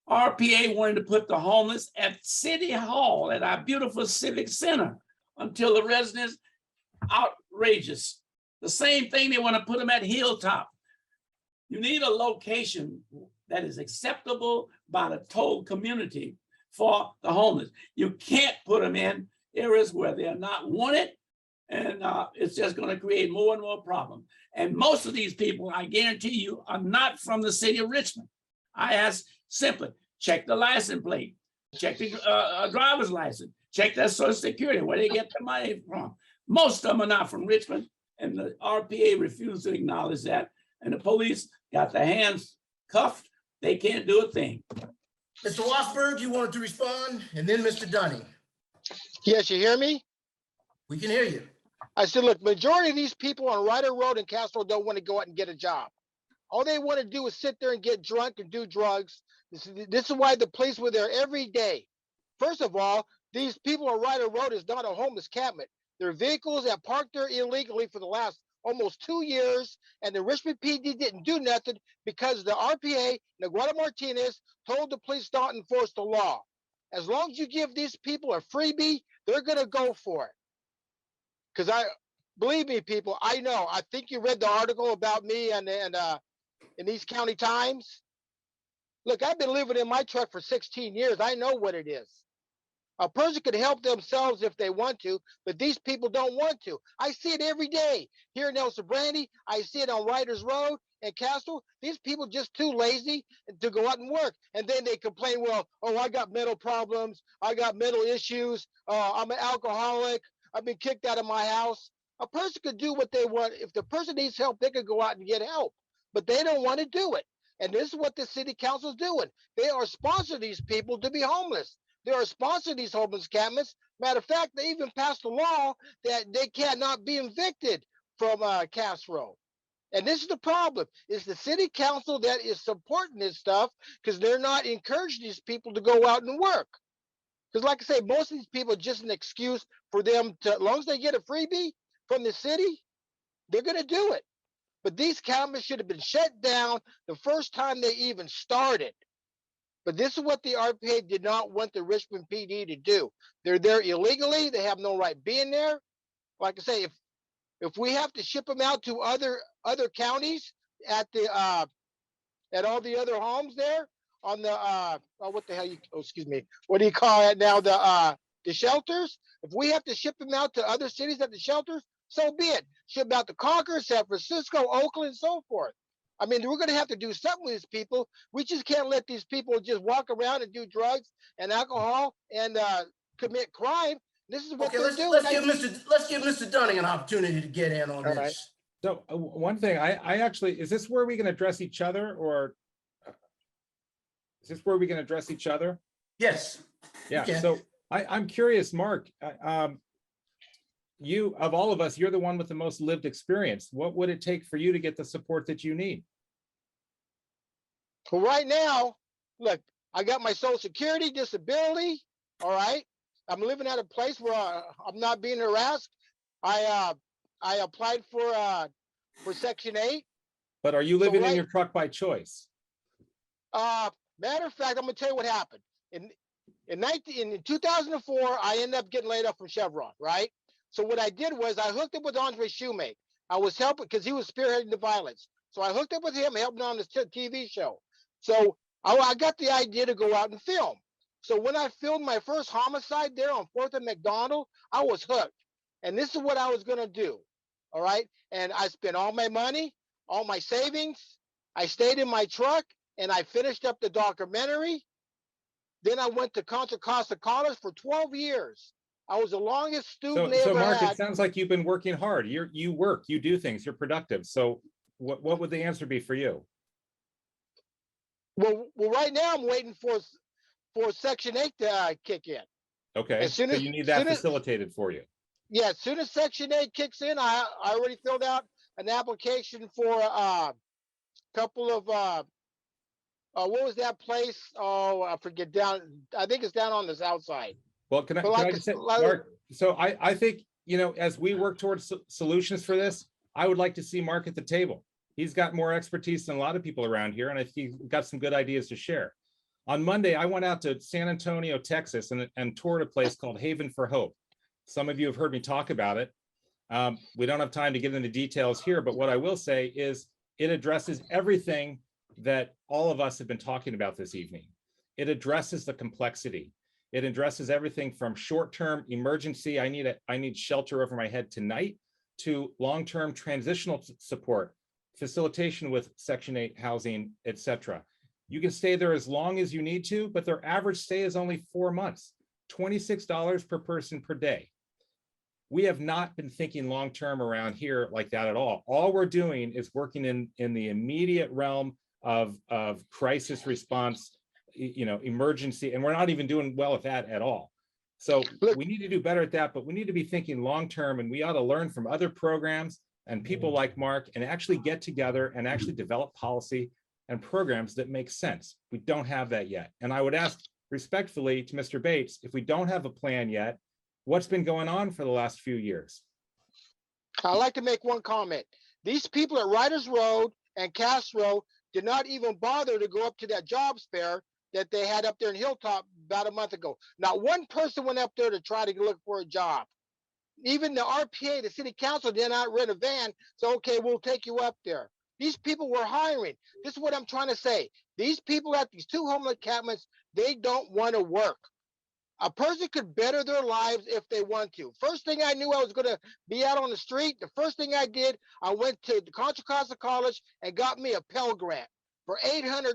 RPA wanted to put the homeless at City Hall, at our beautiful civic center. until the residents outrageous. The same thing, they want to put them at Hilltop. You need a location that is acceptable by the total community for the homeless. You can't put them in areas where they are not wanted, and it's just going to create more and more problems. And most of these people, I guarantee you, are not from the city of Richmond. I ask simply, check the license plate, check the driver's license, check their social security, where they get the money from. Most of them are not from Richmond, and the RPA refused to acknowledge that. And the police got their hands cuffed. They can't do a thing. Mr. Wassberg, you wanted to respond, and then Mr. Dunning. Yes, you hear me? We can hear you. I said, look, majority of these people on Ryder Road and Castro don't want to go out and get a job. All they want to do is sit there and get drunk and do drugs. This is why the police were there every day. First of all, these people on Ryder Road is not a homeless campment. They're vehicles that parked there illegally for the last almost 2 years, and the Richmond PD didn't do nothing because the RPA, Eduardo Martinez, told the police not to enforce the law. As long as you give these people a freebie, they're going to go for it. Because believe me, people, I know. I think you read the article about me in East County Times. Look, I've been living in my truck for 16 years. I know what it is. A person could help themselves if they want to, but these people don't want to. I see it every day here in El Sobrante. I see it on Riders Road and Castro. These people just too lazy to go out and work. And then they complain, well, oh, I got mental problems. I got mental issues. I'm an alcoholic. I've been kicked out of my house. A person could do what they want. If the person needs help, they could go out and get help, but they don't want to do it. And this is what the city council is doing. They are sponsoring these people to be homeless. They are sponsoring these homeless encampments. Matter of fact, they even passed a law that they cannot be evicted from Castro. And this is the problem. It's the city council that is supporting this stuff because they're not encouraging these people to go out and work. Because like I say, most of these people are just an excuse for them to, as long as they get a freebie from the city, they're going to do it. But these cameras should have been shut down the first time they even started. But this is what the RPA did not want the Richmond PD to do. They're there illegally. They have no right being there. Like I say, if we have to ship them out to other counties at the at all the other homes there on the what the hell excuse me, what do you call it now, the shelters? If we have to ship them out to other cities at the shelters, so be it. Ship out to Contra, San Francisco, Oakland, and so forth. I mean, we're going to have to do something with these people. We just can't let these people just walk around and do drugs and alcohol and commit crime. This is what they're doing. Let's give Mr. Dunning an opportunity to get in on this. Right. So one thing, I actually, is this where we can address each other, or is this where we can address each other? Yes. Yeah. So I'm curious, Mark. You, of all of us, you're the one with the most lived experience. What would it take for you to get the support that you need? Well, right now, look, I got my Social Security, disability. All right, I'm living at a place where I'm not being harassed. I applied for Section 8. But are you living in your truck by choice? Matter of fact, I'm gonna tell you what happened. In 2004, I ended up getting laid off from Chevron. Right. So what I did was I hooked up with Andre Shoemake. I was helping because he was spearheading the violence. So I hooked up with him, helping on this TV show. So I got the idea to go out and film. So when I filmed my first homicide there on 4th and McDonald, I was hooked. And this is what I was going to do. All right. And I spent all my money, all my savings. I stayed in my truck and I finished up the documentary. Then I went to Contra Costa College for 12 years. I was the longest student they so ever Mark, had. it sounds like you've been working hard. You work, you do things, you're productive. So what would the answer be for you? Well, right now I'm waiting for Section 8 to kick in. Okay, so you need that facilitated for you. Yeah, as soon as Section 8 kicks in, I already filled out an application for a couple of what was that place? Oh, I forget. I think it's down on the south side. Well, can I just say, Mark, so I think, you know, as we work towards solutions for this, I would like to see Mark at the table. He's got more expertise than a lot of people around here, and I think he's got some good ideas to share. On Monday, I went out to San Antonio, Texas, and toured a place called Haven for Hope. Some of you have heard me talk about it. We don't have time to get into details here, but what I will say is it addresses everything that all of us have been talking about this evening. It addresses the complexity. It addresses everything from short-term emergency, I need shelter over my head tonight, to long-term transitional support, facilitation with Section 8 housing, etc. You can stay there as long as you need to, but their average stay is only 4 months, $26 per person per day. We have not been thinking long-term around here like that at all. All we're doing is working in the immediate realm of crisis response, emergency, and we're not even doing well at that at all. So we need to do better at that, but we need to be thinking long-term, and we ought to learn from other programs and people like Mark and actually get together and actually develop policy and programs that make sense. We don't have that yet. And I would ask respectfully to Mr. Bates, if we don't have a plan yet, what's been going on for the last few years? I'd like to make one comment. These people at Riders Road and Cass Road did not even bother to go up to that job fair that they had up there in Hilltop about a month ago. Not one person went up there to try to look for a job. Even the RPA, the city council, did not rent a van. So, okay, we'll take you up there. These people were hiring. This is what I'm trying to say. These people at these 2 home encampments, they don't want to work. A person could better their lives if they want to. First thing I knew I was going to be out on the street, the first thing I did, I went to the Contra Costa College and got me a Pell Grant for $800.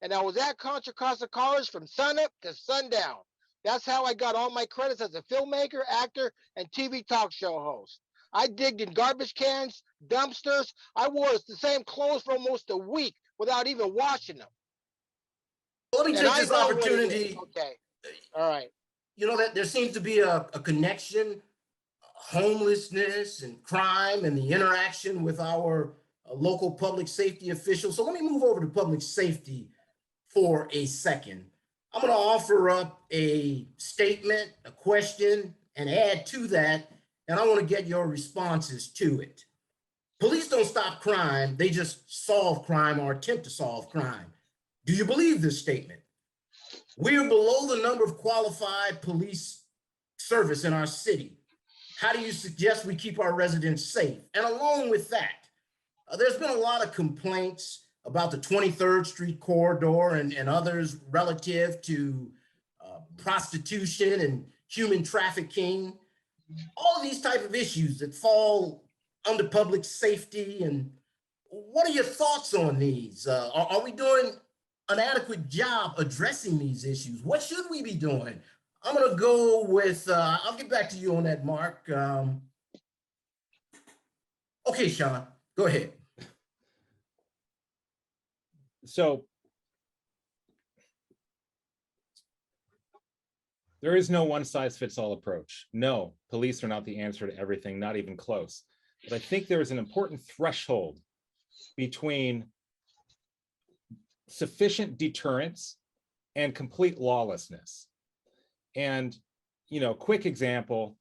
And I was at Contra Costa College from sunup to sundown. That's how I got all my credits as a filmmaker, actor, and TV talk show host. I digged in garbage cans, dumpsters. I wore the same clothes for almost a week without even washing them. Let me take this opportunity. Okay. All right. You know that there seems to be a connection, homelessness and crime and the interaction with our local public safety officials. So let me move over to public safety for a second. I'm going to offer up a statement, a question, and add to that, and I want to get your responses to it. Police don't stop crime, they just solve crime or attempt to solve crime. Do you believe this statement? We are below the number of qualified police service in our city. How do you suggest we keep our residents safe? And along with that, there's been a lot of complaints about the 23rd Street corridor and others relative to prostitution and human trafficking. All of these type of issues that fall under public safety. And what are your thoughts on these? Are we doing an adequate job addressing these issues? What should we be doing? I'm going to go with, I'll get back to you on that, Mark. Okay, Shawn, go ahead. So there is no one size fits all approach. No, police are not the answer to everything, not even close. But I think there is an important threshold between sufficient deterrence and complete lawlessness. And, quick example,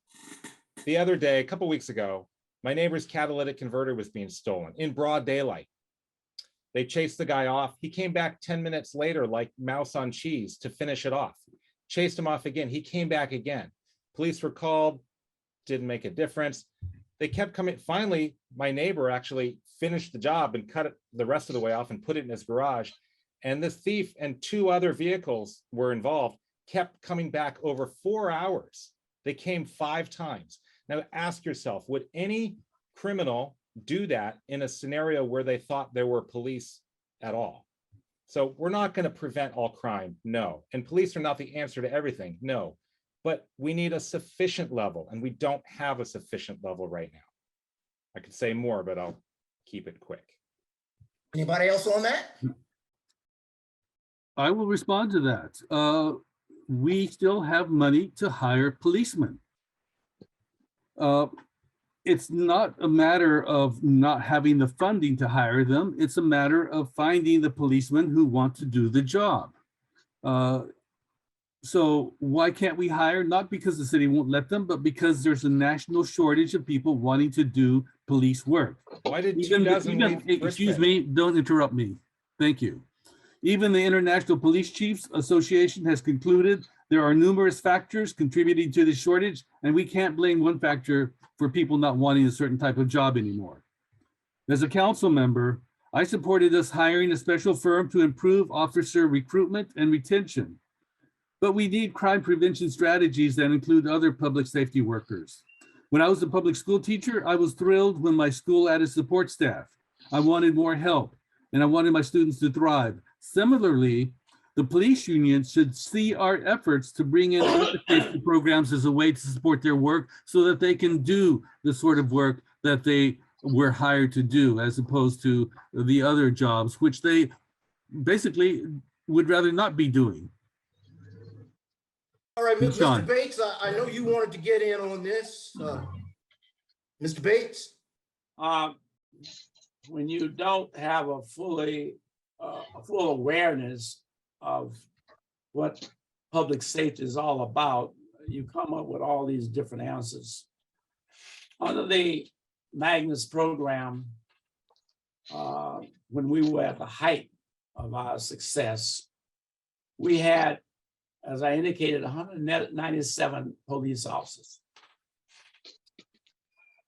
the other day, a couple weeks ago, my neighbor's catalytic converter was being stolen in broad daylight. They chased the guy off. He came back 10 minutes later like mouse on cheese to finish it off. Chased him off again. He came back again. Police were called, didn't make a difference. They kept coming. Finally, my neighbor actually finished the job and cut it the rest of the way off and put it in his garage. And the thief and 2 other vehicles were involved, kept coming back over 4 hours. They came 5 times. Now ask yourself, would any criminal do that in a scenario where they thought there were police at all? So we're not going to prevent all crime, no. And police are not the answer to everything, no. But we need a sufficient level, and we don't have a sufficient level right now. I could say more, but I'll keep it quick. Anybody else on that? I will respond to that. We still have money to hire policemen. It's not a matter of not having the funding to hire them. It's a matter of finding the policemen who want to do the job. So why can't we hire? Not because the city won't let them, but because there's a national shortage of people wanting to do police work. Why did 2 dozen leave? Excuse me, don't interrupt me. Thank you. Even the International Police Chiefs Association has concluded There are numerous factors contributing to the shortage, and we can't blame one factor for people not wanting a certain type of job anymore. As a council member, I supported us hiring a special firm to improve officer recruitment and retention. But we need crime prevention strategies that include other public safety workers. When I was a public school teacher, I was thrilled when my school added support staff. I wanted more help, and I wanted my students to thrive. Similarly, the police union should see our efforts to bring in other safety programs as a way to support their work so that they can do the sort of work that they were hired to do, as opposed to the other jobs, which they basically would rather not be doing. All right, Shawn. Mr. Bates, I know you wanted to get in on this. Mr. Bates? When you don't have a full awareness of what public safety is all about, you come up with all these different answers. Under the Magnus program, when we were at the height of our success, we had, as I indicated, 197 police officers.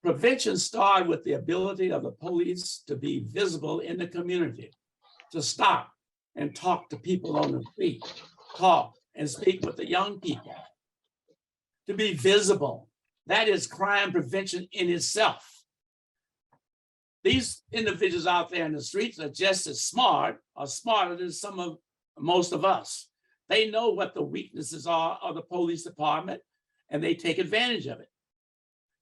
Prevention started with the ability of the police to be visible in the community, to stop and talk to people on the street, talk and speak with the young people, to be visible. That is crime prevention in itself. These individuals out there in the streets are just as smart or smarter than most of us. They know what the weaknesses are of the police department, and they take advantage of it.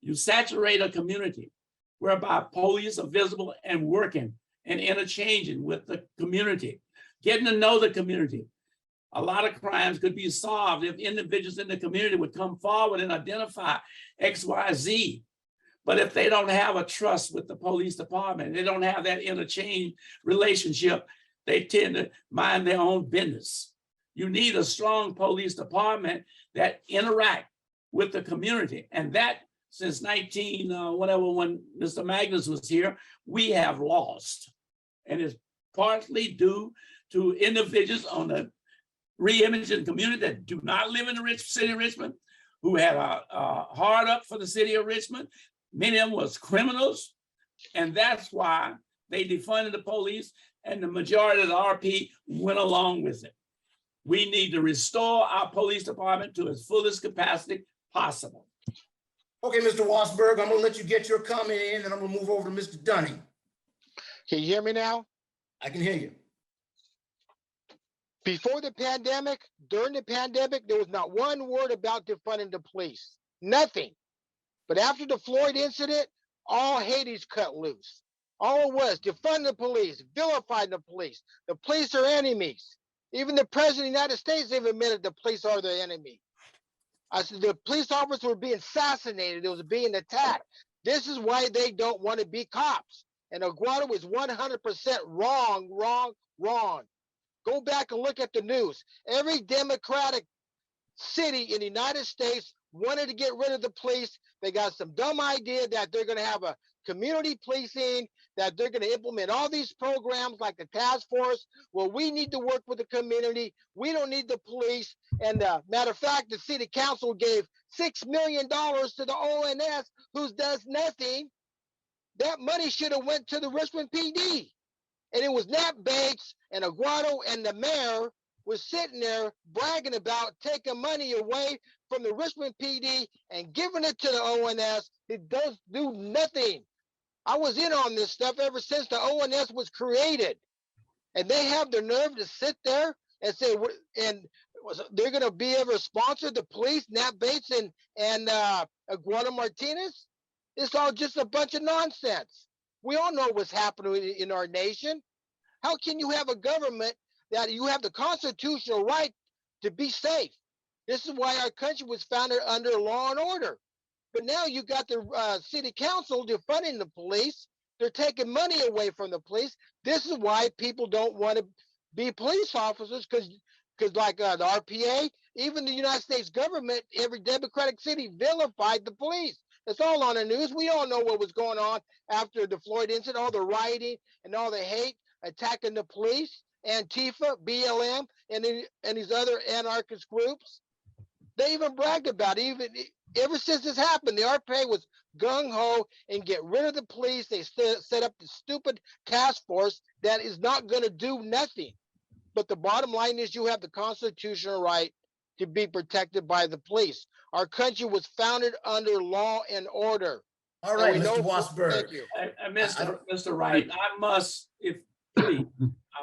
You saturate a community whereby police are visible and working and interchanging with the community, getting to know the community. A lot of crimes could be solved if individuals in the community would come forward and identify X, Y, Z. But if they don't have a trust with the police department, they don't have that interchange relationship, they tend to mind their own business. You need a strong police department that interact with the community. And that, since when Mr. Magnus was here, we have lost. And it's partly due to individuals on the re-imaging community that do not live in the city of Richmond, who had a hard up for the city of Richmond. Many of them was criminals. And that's why they defunded the police, and the majority of the RP went along with it. We need to restore our police department to its fullest capacity possible. Okay, Mr. Wassberg, I'm gonna let you get your comment in, and I'm gonna move over to Mr. Dunning. Can you hear me now? I can hear you. Before the pandemic, during the pandemic, there was not one word about defunding the police. Nothing. But after the Floyd incident, all Hades cut loose. All it was, defund the police, vilify the police. The police are enemies. Even the president of the United States even admitted the police are the enemy. I said the police officers were being assassinated. It was being attacked. This is why they don't want to be cops. And Eduardo was 100% wrong. Go back and look at the news. Every Democratic city in the United States wanted to get rid of the police. They got some dumb idea that they're going to have a community policing, that they're going to implement all these programs like the task force. Well, we need to work with the community. We don't need the police. And matter of fact, the city council gave $6 million to the ONS, who does nothing. That money should have went to the Richmond PD. And it was Nat Bates and Eduardo and the mayor was sitting there bragging about taking money away from the Richmond PD and giving it to the ONS. It does do nothing. I was in on this stuff ever since the ONS was created. And they have the nerve to sit there and say, they're going to be able to sponsor the police, Nat Bates and Eduardo Martinez? It's all just a bunch of nonsense. We all know what's happening in our nation. How can you have a government that you have the constitutional right to be safe? This is why our country was founded under law and order. But now you got the city council defunding the police. They're taking money away from the police. This is why people don't want to be police officers, because like the RPA, even the United States government, every Democratic city vilified the police. It's all on the news. We all know what was going on after the Floyd incident, all the rioting and all the hate attacking the police, Antifa, BLM, and these other anarchist groups. They even bragged about it. Ever since this happened, the RPA was gung-ho and get rid of the police. They set up the stupid task force that is not going to do nothing. But the bottom line is you have the constitutional right to be protected by the police. Our country was founded under law and order. All right, And we Mr. know- Wassberg. Thank you. Mr. Wright, I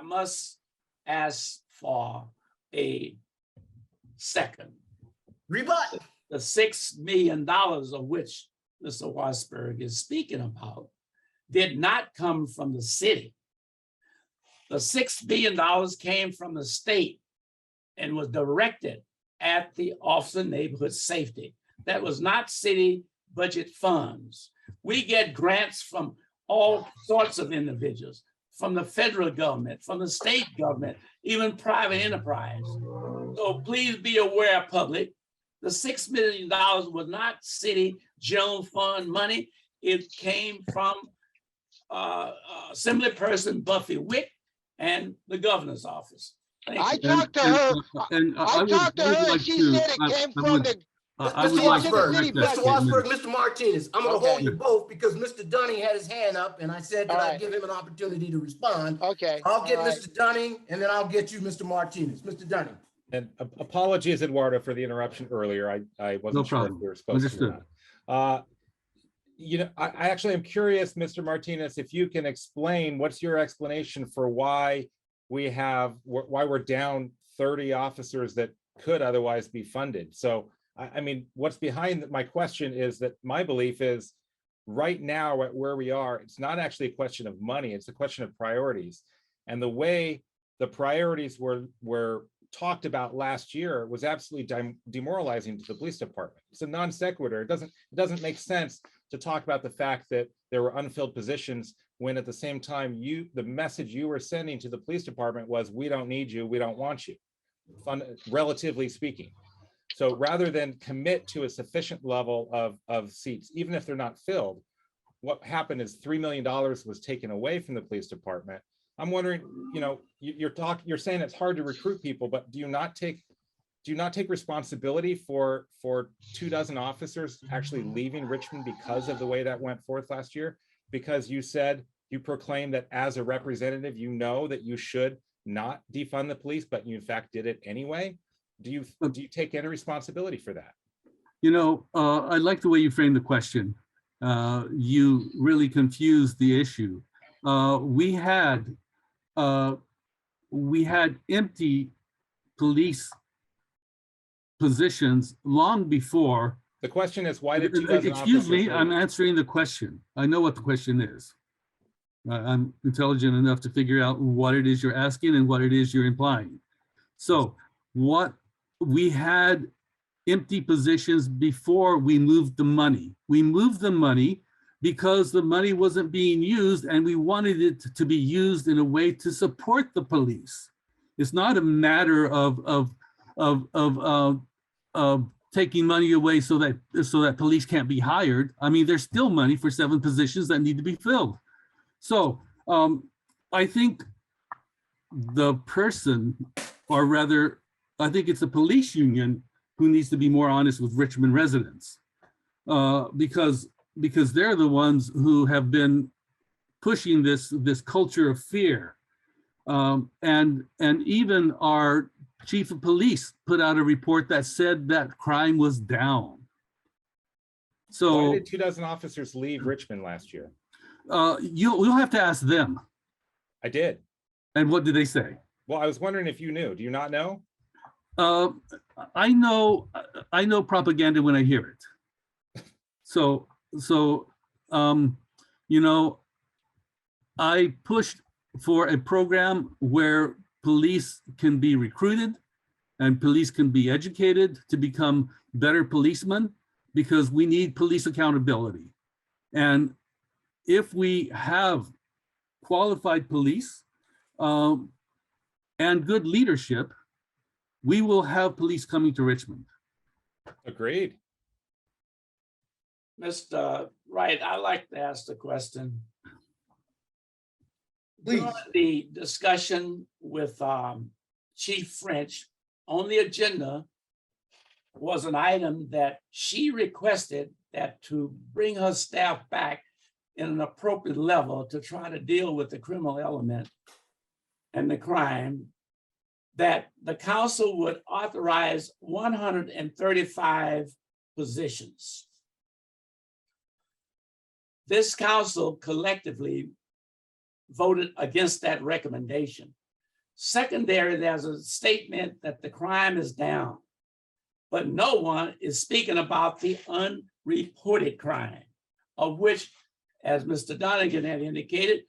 must ask for a second. Rebut. The $6 million of which Mr. Wassberg is speaking about did not come from the city. The $6 billion came from the state and was directed at the Office of Neighborhood Safety. That was not city budget funds. We get grants from all sorts of individuals, from the federal government, from the state government, even private enterprise. So please be aware, public, the $6 million was not city general fund money. It came from Assemblyperson Buffy Wick and the governor's office. I talked to her. I talked to her and she said it came from the. Mr. Wassberg, Mr. Wassberg, Mr. Martinez, I'm going to Okay. hold you both because Mr. Dunning had his hand up and I said that All I'd right. give him an opportunity to respond. Okay. I'll get all right. Mr. Dunning and then I'll get you, Mr. Martinez. Mr. Dunning. And apologies, Eduardo, for the interruption earlier. I wasn't No sure if problem. we were supposed Understood. to. Or not. You know, I actually am curious, Mr. Martinez, if you can explain what's your explanation for why we're down 30 officers that could otherwise be funded. So, I mean, what's behind my question is that my belief is right now at where we are, it's not actually a question of money, it's a question of priorities. And the way the priorities were talked about last year was absolutely demoralizing to the police department. It's a non sequitur. It doesn't make sense to talk about the fact that there were unfilled positions when at the same time the message you were sending to the police department was, we don't need you, we don't want you, relatively speaking. So rather than commit to a sufficient level of seats, even if they're not filled, what happened is $3 million was taken away from the police department. I'm wondering, you know, you're saying it's hard to recruit people, but do you not take responsibility for 24 officers actually leaving Richmond because of the way that went forth last year? Because you proclaimed that as a representative, you know that you should not defund the police, but you in fact did it anyway. Do you take any responsibility for that? You know, I like the way you framed the question. You really confused the issue. We had empty police positions long before. The question is, why did 2,000 Excuse me, officers I'm leave? answering the question. I know what the question is. I'm intelligent enough to figure out what it is you're asking and what it is you're implying. So we had empty positions before we moved the money. We moved the money because the money wasn't being used and we wanted it to be used in a way to support the police. It's not a matter of taking money away so that police can't be hired. I mean, there's still money for 7 positions that need to be filled. So I think the person, or rather, I think it's the police union who needs to be more honest with Richmond residents, because they're the ones who have been pushing this culture of fear. And even our chief of police put out a report that said that crime was down. So Why did 2,000 officers leave Richmond last year? you'll have to ask them. I did. And what did they say? Well, I was wondering if you knew. Do you not know? I know propaganda when I hear it. So you know, I pushed for a program where police can be recruited and police can be educated to become better policemen, because we need police accountability. And if we have qualified police and good leadership, we will have police coming to Richmond. Agreed. Mr. Wright, I'd like to ask the question. Please. During the discussion with Chief French on the agenda was an item that she requested that to bring her staff back in an appropriate level to try to deal with the criminal element and the crime, that the council would authorize 135 positions. This council collectively voted against that recommendation. Secondary, there's a statement that the crime is down, but no one is speaking about the unreported crime, of which, as Mr. Dunning had indicated,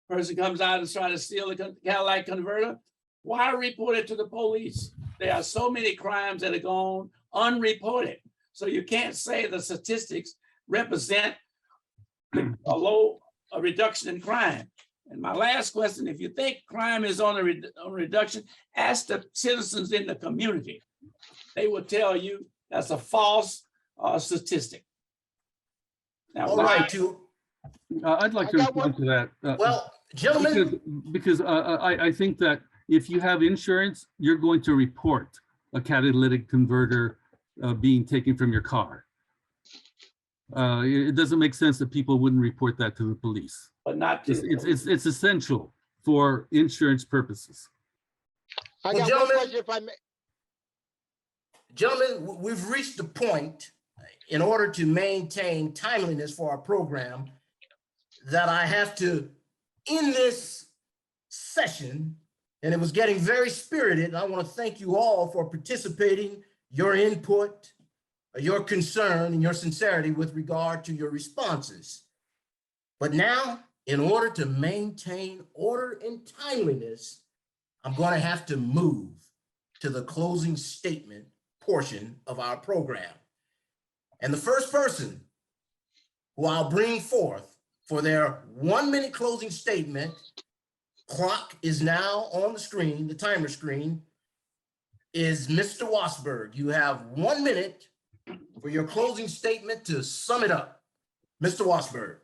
person comes out and tries to steal a Cadillac converter. Why report it to the police? There are so many crimes that are gone unreported. So you can't say the statistics represent a reduction in crime. And my last question, if you think crime is on a reduction, ask the citizens in the community. They will tell you that's a false statistic. Now, All right, I'd like to respond to that. well, gentlemen, because I think that if you have insurance, you're going to report a catalytic converter being taken from your car. It doesn't make sense that people wouldn't report that to the police. but not to, It's essential for insurance purposes. I Well, got one gentlemen- question if I may. gentlemen, we've reached the point in order to maintain timeliness for our program that I have to end this session, and it was getting very spirited. And I want to thank you all for participating, your input, your concern, and your sincerity with regard to your responses. But now, in order to maintain order and timeliness, I'm going to have to move to the closing statement portion of our program. And the first person who I'll bring forth for their 1-minute closing statement, clock is now on the screen, the timer screen, is Mr. Wassberg. You have 1 minute for your closing statement to sum it up. Mr. Wassberg.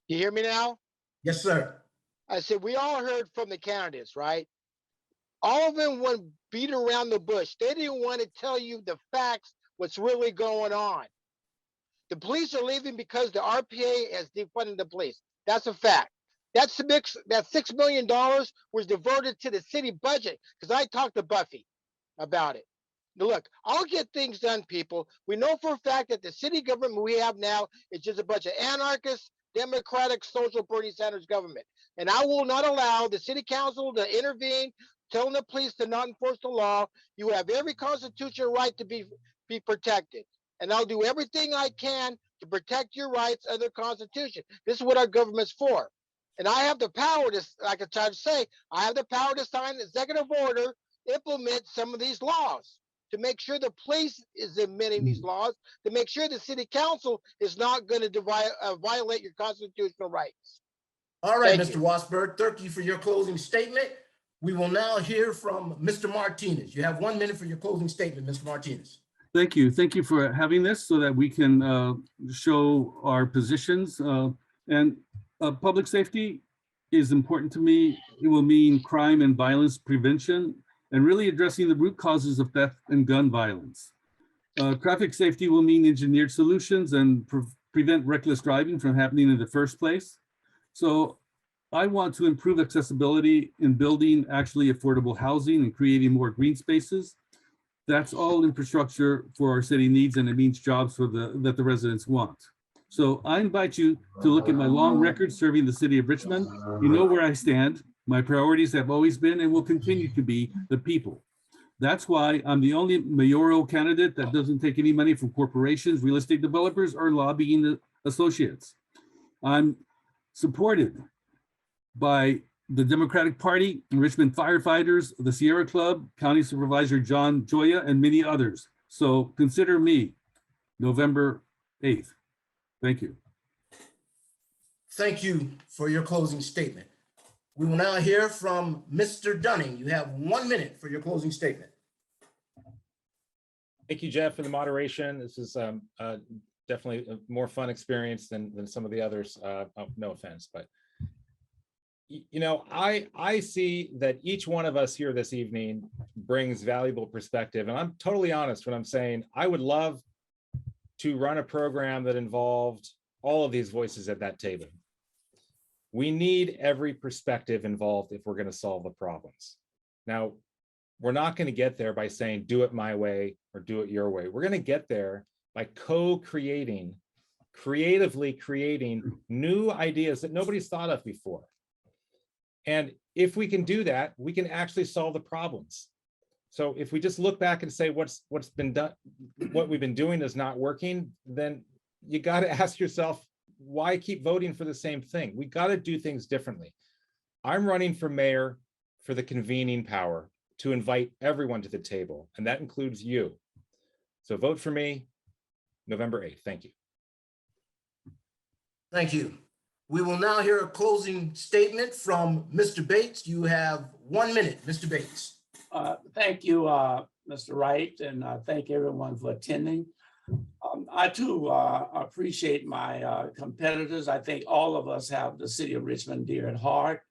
You hear me now? Yes, sir. I said, we all heard from the candidates, right? All of them went beat around the bush. They didn't want to tell you the facts, what's really going on. The police are leaving because the RPA has defunded the police. That's a fact. That $6 million was diverted to the city budget because I talked to Buffy about it. Now look, I'll get things done, people. We know for a fact that the city government we have now is just a bunch of anarchists, democratic, social Bernie Sanders government. And I will not allow the city council to intervene, telling the police to not enforce the law. You have every constitutional right to be protected. And I'll do everything I can to protect your rights under the Constitution. This is what our government's for. And I have the power to, like I tried to say, I have the power to sign an executive order, implement some of these laws, to make sure the police is implementing these laws, to make sure the city council is not going to violate your constitutional rights. All right, Thank Mr. you. Wassberg, thank you for your closing statement. We will now hear from Mr. Martinez. You have 1 minute for your closing statement, Mr. Martinez. Thank you. Thank you for having this so that we can show our positions. And public safety is important to me. It will mean crime and violence prevention and really addressing the root causes of theft and gun violence. Traffic safety will mean engineered solutions and prevent reckless driving from happening in the first place. So I want to improve accessibility in building actually affordable housing and creating more green spaces. That's all infrastructure for our city needs, and it means jobs for that the residents want. So I invite you to look at my long record serving the city of Richmond. You know where I stand. My priorities have always been and will continue to be the people. That's why I'm the only mayoral candidate that doesn't take any money from corporations, real estate developers, or lobbying associates. I'm supported by the Democratic Party, Richmond firefighters, the Sierra Club, County Supervisor John Joya, and many others. So consider me November 8th. Thank you. Thank you for your closing statement. We will now hear from Mr. Dunning. You have 1 minute for your closing statement. Thank you, Jeff, for the moderation. This is definitely a more fun experience than some of the others. No offense, but you know, I see that each one of us here this evening brings valuable perspective. And I'm totally honest when I'm saying I would love to run a program that involved all of these voices at that table. We need every perspective involved if we're going to solve the problems. Now, we're not going to get there by saying, do it my way or do it your way. We're going to get there by co-creating, creatively creating new ideas that nobody's thought of before. And if we can do that, we can actually solve the problems. So if we just look back and say what's been done, what we've been doing is not working, then you got to ask yourself, why keep voting for the same thing? We got to do things differently. I'm running for mayor for the convening power to invite everyone to the table, and that includes you. So vote for me November 8th. Thank you. Thank you. We will now hear a closing statement from Mr. Bates. You have 1 minute, Mr. Bates. Thank you, Mr. Wright, and thank everyone for attending. I too appreciate my competitors. I think all of us have the city of Richmond dear at heart.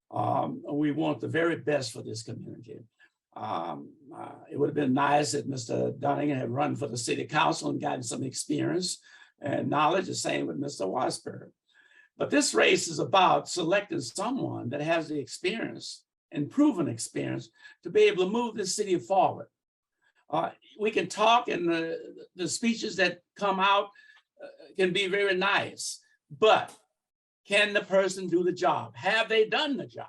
We want the very best for this community. It would have been nice if Mr. Dunning had run for the city council and gotten some experience and knowledge, the same with Mr. Wassberg. But this race is about selecting someone that has the experience and proven experience to be able to move this city forward. We can talk, and the speeches that come out can be very nice, but can the person do the job? Have they done the job?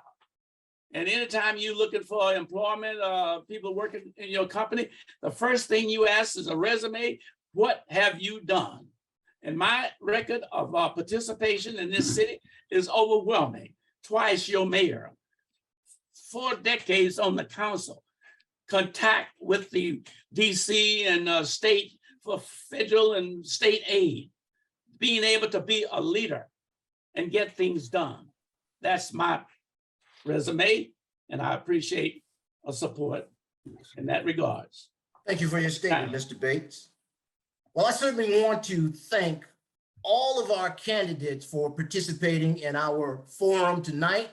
And anytime you're looking for employment, people working in your company, the first thing you ask is a resume. What have you done? And my record of participation in this city is overwhelming. Twice your mayor, 4 decades on the council, contact with the DC and state for federal and state aid, being able to be a leader and get things done. That's my resume, and I appreciate a support in that regards. Thank you for your statement, Mr. Bates. Well, I certainly want to thank all of our candidates for participating in our forum tonight.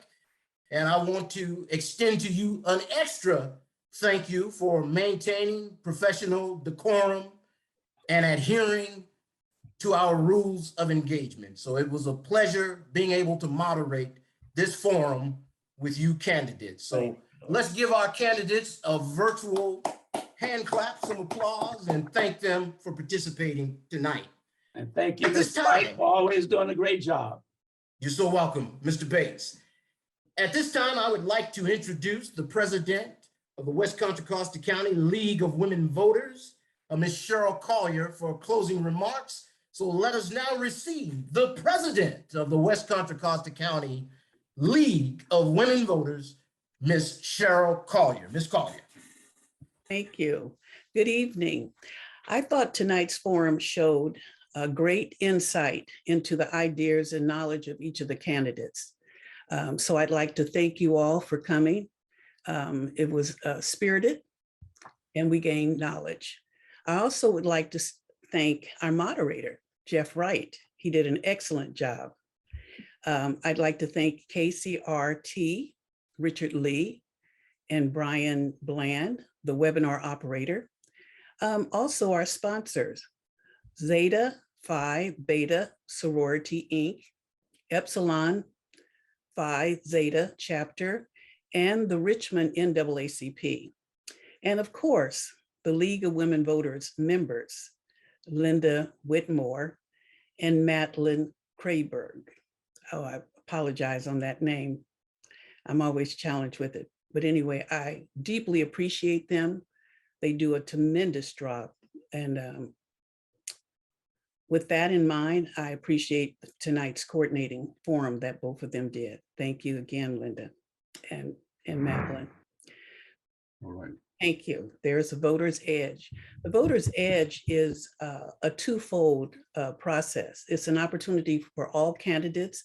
And I want to extend to you an extra thank you for maintaining professional decorum and adhering to our rules of engagement. So it was a pleasure being able to moderate this forum with you candidates. So let's give our candidates a virtual hand clap, some applause, and thank them for participating tonight. And thank you, At this Mr. Wright, time, for always doing a great job. You're so welcome, Mr. Bates. At this time, I would like to introduce the president of the West Contra Costa County League of Women Voters, Ms. Cheryl Collier, for closing remarks. So let us now receive the president of the West Contra Costa County League of Women Voters, Ms. Cheryl Collier. Ms. Collier. Thank you. Good evening. I thought tonight's forum showed a great insight into the ideas and knowledge of each of the candidates. So I'd like to thank you all for coming. It was spirited and we gained knowledge. I also would like to thank our moderator, Jeff Wright. He did an excellent job. I'd like to thank KCRT, Richard Lee, and Brian Bland, the webinar operator. Also our sponsors, Zeta Phi Beta Sorority, Inc., Epsilon Phi Zeta Chapter, and the Richmond NAACP. And of course, the League of Women Voters members, Linda Whitmore and Madeline Krayberg. Oh, I apologize on that name. I'm always challenged with it. But anyway, I deeply appreciate them. They do a tremendous job. And with that in mind, I appreciate tonight's coordinating forum that both of them did. Thank you again, Linda and Madeline. All right. Thank you. There's a voter's edge. The voter's edge is a twofold process. It's an opportunity for all candidates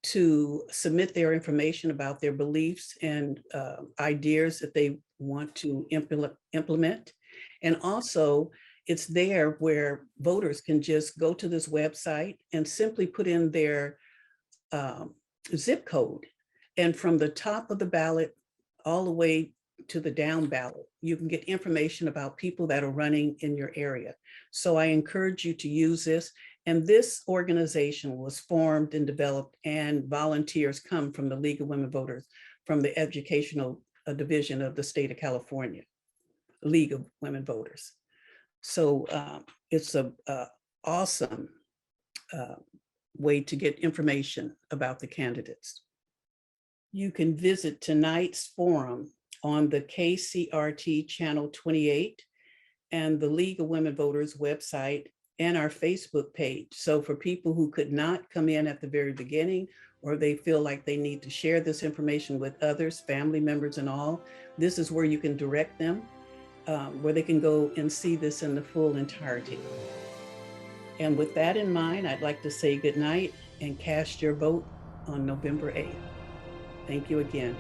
to submit their information about their beliefs and ideas that they want to implement. And also, it's there where voters can just go to this website and simply put in their zip code, And from the top of the ballot all the way to the down ballot, you can get information about people that are running in your area. So I encourage you to use this. And this organization was formed and developed, and volunteers come from the League of Women Voters, from the educational division of the state of California, League of Women Voters. So it's a awesome way to get information about the candidates. You can visit tonight's forum on the KCRT channel 28 and the League of Women Voters website and our Facebook page. So for people who could not come in at the very beginning, or they feel like they need to share this information with others, family members and all, this is where you can direct them, where they can go and see this in the full entirety. And with that in mind, I'd like to say good night and cast your vote on November 8th. Thank you again.